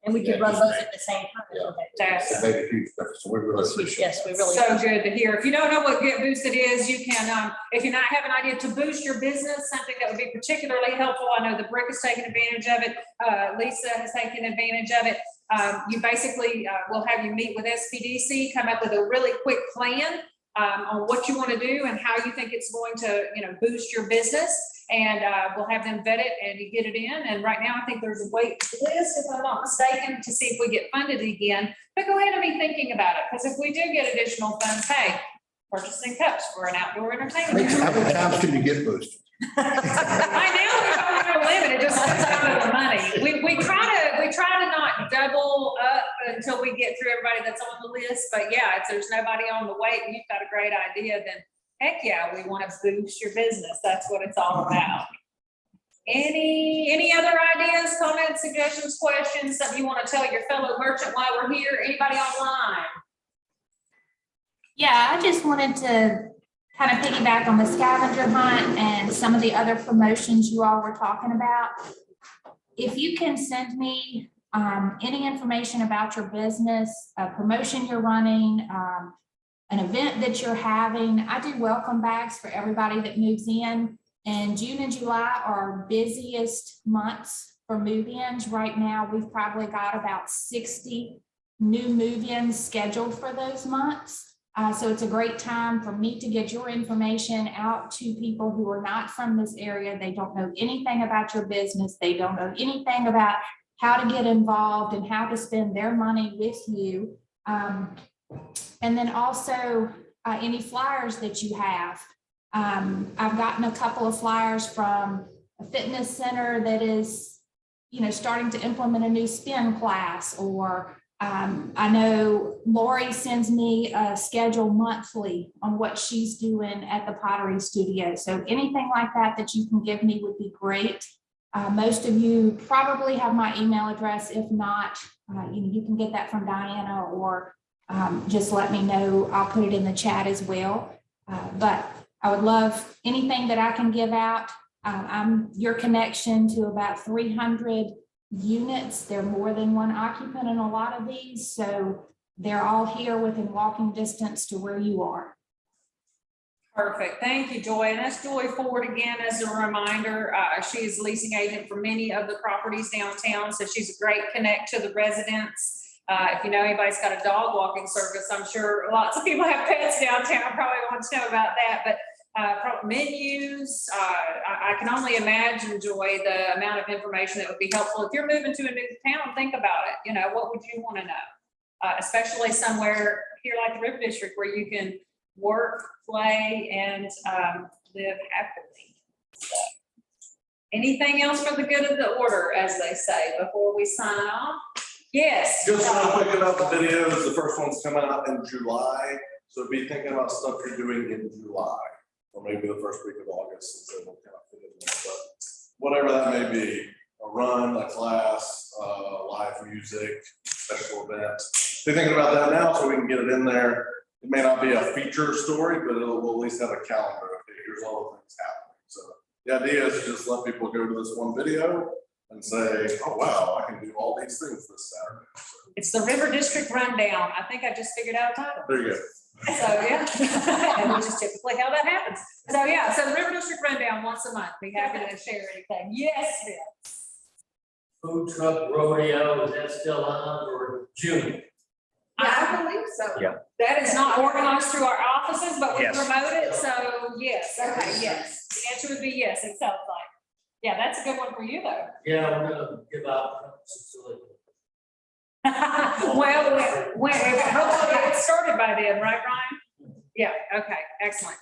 And we could run both at the same time. it made a huge difference. So we really appreciate it. Yes, we really. So good to hear. If you don't know what Get Boosted is, you can, if you not have an idea to boost your business, something that would be particularly helpful. I know the Brick has taken advantage of it. Lisa has taken advantage of it. You basically will have you meet with SPDC, come up with a really quick plan on what you want to do and how you think it's going to, you know, boost your business. And we'll have them vet it and you get it in. And right now, I think there's a wait list, if I'm not mistaken, to see if we get funded again. But go ahead and be thinking about it, because if we do get additional funds, hey, purchasing cups for an outdoor entertainment. How many times can you get boosted? Right now, we don't have a limit. It just comes down to the money. We try to not double up until we get through everybody that's on the list. But yeah, if there's nobody on the wait and you've got a great idea, then heck yeah, we want to boost your business. That's what it's all about. Any other ideas, comments, suggestions, questions, something you want to tell your fellow merchant while we're here? Anybody online? Yeah, I just wanted to kind of piggyback on the scavenger hunt and some of the other promotions you all were talking about. If you can send me any information about your business, a promotion you're running, an event that you're having. I do welcome bags for everybody that moves in, and June and July are our busiest months for move-ins. Right now, we've probably got about 60 new move-ins scheduled for those months. So it's a great time for me to get your information out to people who are not from this area. They don't know anything about your business. They don't know anything about how to get involved and how to spend their money with you. And then also any flyers that you have. I've gotten a couple of flyers from a fitness center that is, you know, starting to implement a new spin class, or I know Lori sends me a schedule monthly on what she's doing at the pottery studio. So anything like that that you can give me would be great. Most of you probably have my email address. If not, you can get that from Diana, or just let me know. I'll put it in the chat as well. But I would love anything that I can give out. I'm your connection to about 300 units. There are more than one occupant in a lot of these, so they're all here within walking distance to where you are. Perfect. Thank you, Joy. And that's Joy Ford again, as a reminder. She is leasing agent for many of the properties downtown, so she's a great connect to the residents. If you know anybody's got a dog walking service, I'm sure lots of people have pets downtown, probably want to know about that. But menus, I can only imagine, Joy, the amount of information that would be helpful. If you're moving to a new town, think about it. You know, what would you want to know? Especially somewhere here like the River District, where you can work, play, and live happily. So, anything else for the good of the order, as they say, before we sign off? Yes. Just real quick about the videos, the first one's coming out in July, so be thinking about stuff you're doing in July, or maybe the first week of August, since it'll kind of fit in there, but whatever that may be, a run, a class, live music, special event. Be thinking about that now so we can get it in there. It may not be a feature story, but we'll at least have a calendar. Okay, here's all the things happening. So the idea is to just let people go to this one video and say, oh, wow, I can do all these things this Saturday. So, It's the River District Rundown. I think I just figured out a title. there you go. So, yeah, and which is typically how that happens. So, yeah, so the River District Rundown once a month. Be happy to share anything. Yes, Bill. Food truck rodeo, is that still on for June? I believe so. Yeah. That is not organized through our offices, but we Yes. promote it, so yes, okay, yes. The answer would be yes, it sounds like. Yeah, that's a good one for you, though. Yeah, we're gonna give out some. Well, hopefully it started by then, right, Ryan? Yeah, okay, excellent.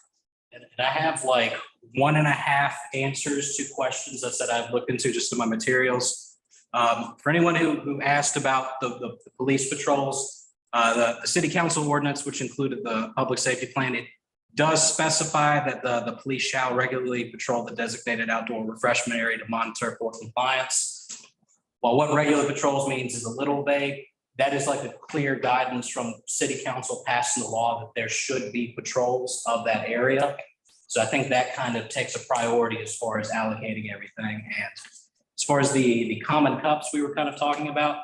And I have like 1.5 answers to questions that I've looked into just in my materials. For anyone who asked about the police patrols, the city council ordinance, which included the public safety plan, it does specify that the police shall regularly patrol the designated outdoor refreshment area to monitor for compliance. While what regular patrols means is a little vague, that is like a clear guidance from city council passing the law that there should be patrols of that area. So I think that kind of takes a priority as far as allocating everything. And as far as the common cups we were kind of talking about,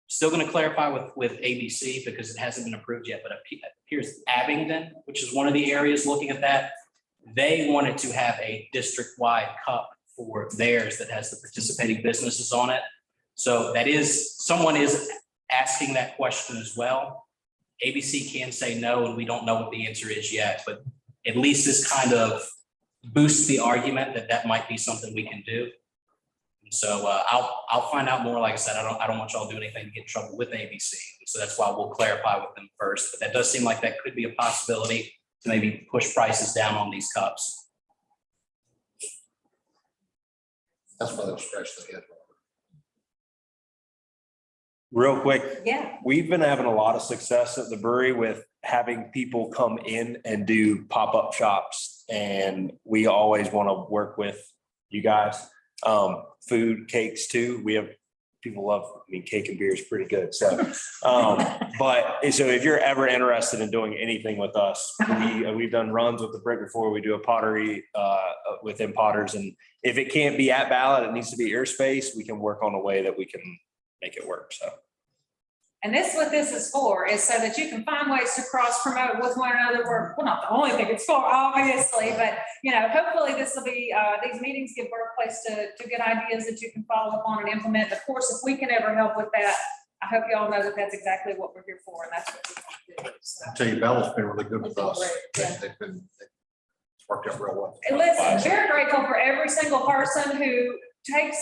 still going to clarify with ABC because it hasn't been approved yet, but it appears Abingdon, which is one of the areas looking at that, they wanted to have a district-wide cup for theirs that has the participating businesses on it. So that is, someone is asking that question as well. ABC can say no, and we don't know what the answer is yet, but at least this kind of boosts the argument that that might be something we can do. And so I'll find out more. Like I said, I don't want y'all to do anything to get in trouble with ABC. So that's why we'll clarify with them first. But that does seem like that could be a possibility to maybe push prices down on these cups. That's why they're scratched the head. Real quick, Yeah. we've been having a lot of success at the brewery with having people come in and do pop-up shops. And we always want to work with you guys. Food, cakes too. We have people love, I mean, cake and beer is pretty good. So, but so if you're ever interested in doing anything with us, we've done runs with the brick before. We do a pottery within Potters. And if it can't be at Ballot, it needs to be airspace. We can work on a way that we can make it work. So. And this, what this is for, is so that you can find ways to cross promote with one another. Well, not the only thing it's for, obviously, but you know, hopefully this will be, these meetings give birthplace to good ideas that you can follow up on and implement. Of course, if we can ever help with that, I hope you all know that that's exactly what we're here for, and that's what we want to do. So. I tell you, Bella's been really good with It's been us. great, yeah. It's worked out real well. And listen, we're grateful for every single person who takes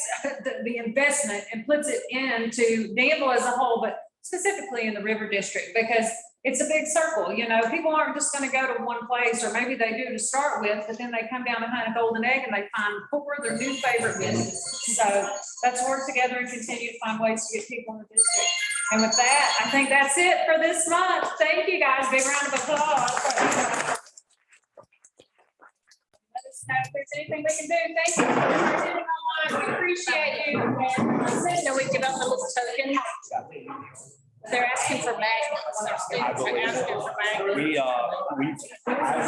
the investment and puts it into Danville as a whole, but specifically in the River District, because it's a big circle. You know, people aren't just going to go to one place, or maybe they do to start with, but then they come down behind a golden egg and they find 4 of their new favorite businesses. So let's work together and continue to find ways to get people in the district. And with that, I think that's it for this month. Thank you, guys. Big round of applause. Let us know if there's anything we can do. Thank you for attending online. We appreciate you. And So we give up the little token. They're asking for magnets. Our students are asking for magnets. We